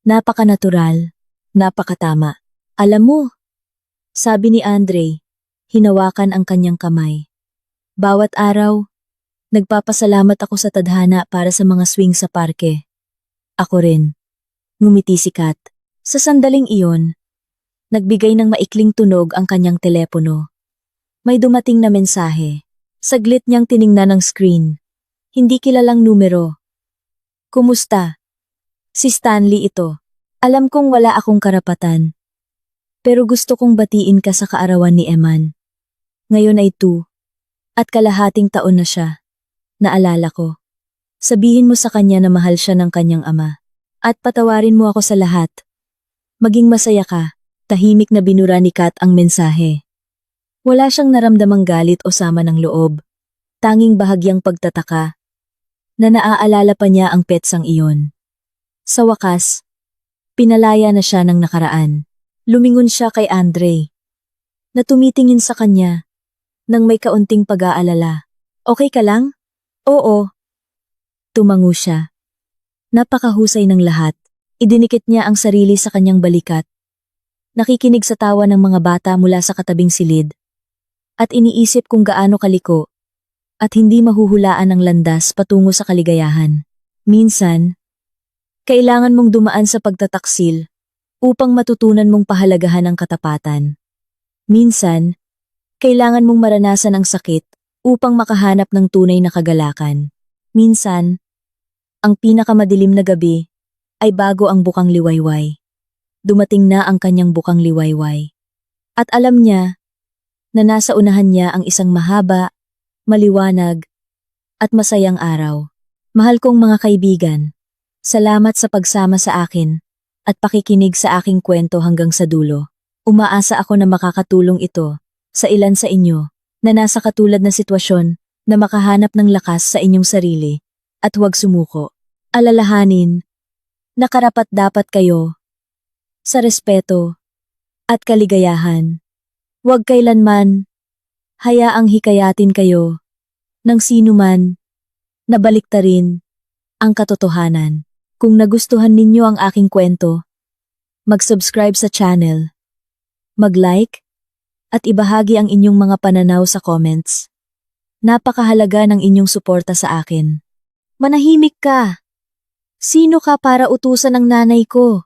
napaka-natural, napakatama. Alam mo, sabi ni Andre, hinawakan ang kanyang kamay. Bawat araw, nagpapasalamat ako sa tadhana para sa mga swing sa parke. Ako rin. Ngumiti si Kat. Sa sandaling iyon, nagbigay ng maikling tunog ang kanyang telepono. May dumating na mensahe. Saglit niyang tiningnan ang screen. Hindi kilalang numero. Kumusta? Si Stanley ito. Alam kong wala akong karapatan. Pero gusto kong batiin ka sa kaarawan ni Eman. Ngayon ay 2. At kalahating taon na siya. Naalala ko. Sabihin mo sa kanya na mahal siya ng kanyang ama. At patawarin mo ako sa lahat. Maging masaya ka. Tahimik na binura ni Kat ang mensahe. Wala siyang naramdamang galit o sama ng loob. Tanging bahagyang pagtataka. Na naaalala pa niya ang petsang iyon. Sa wakas, pinalaya na siya ng nakaraan. Lumingon siya kay Andre. Na tumitingin sa kanya. Nang may kaunting pag-aalala. Okay ka lang? Oo. Tumango siya. Napakahusay ng lahat. Idinikit niya ang sarili sa kanyang balikat. Nakikinig sa tawa ng mga bata mula sa katabing silid. At iniisip kung gaano kaliko. At hindi mahuhulaan ang landas patungo sa kaligayahan. Minsan, kailangan mong dumaan sa pagtataksil upang matutunan mong pahalagahan ang katapatan. Minsan, kailangan mong maranasan ang sakit upang makahanap ng tunay na kagalakan. Minsan, ang pinakamadilim na gabi ay bago ang bukang liwayway. Dumating na ang kanyang bukang liwayway. At alam niya na nasa unahan niya ang isang mahaba, maliwanag, at masayang araw. Mahal kong mga kaibigan, salamat sa pagsama sa akin at pakikinig sa aking kwento hanggang sa dulo. Umaasa ako na makakatulong ito sa ilan sa inyo na nasa katulad na sitwasyon na makahanap ng lakas sa inyong sarili at huwag sumuko. Alalahanin na karapat-dapat kayo sa respeto at kaligayahan. Huwag kailanman hayaang hikayatin kayo ng sinuman na baliktarin ang katotohanan. Kung nagustuhan ninyo ang aking kwento, mag-subscribe sa channel, mag-like, at ibahagi ang inyong mga pananaw sa comments. Napakahalaga ng inyong suporta sa akin. Manahimik ka! Sino ka para utusan ng nanay ko?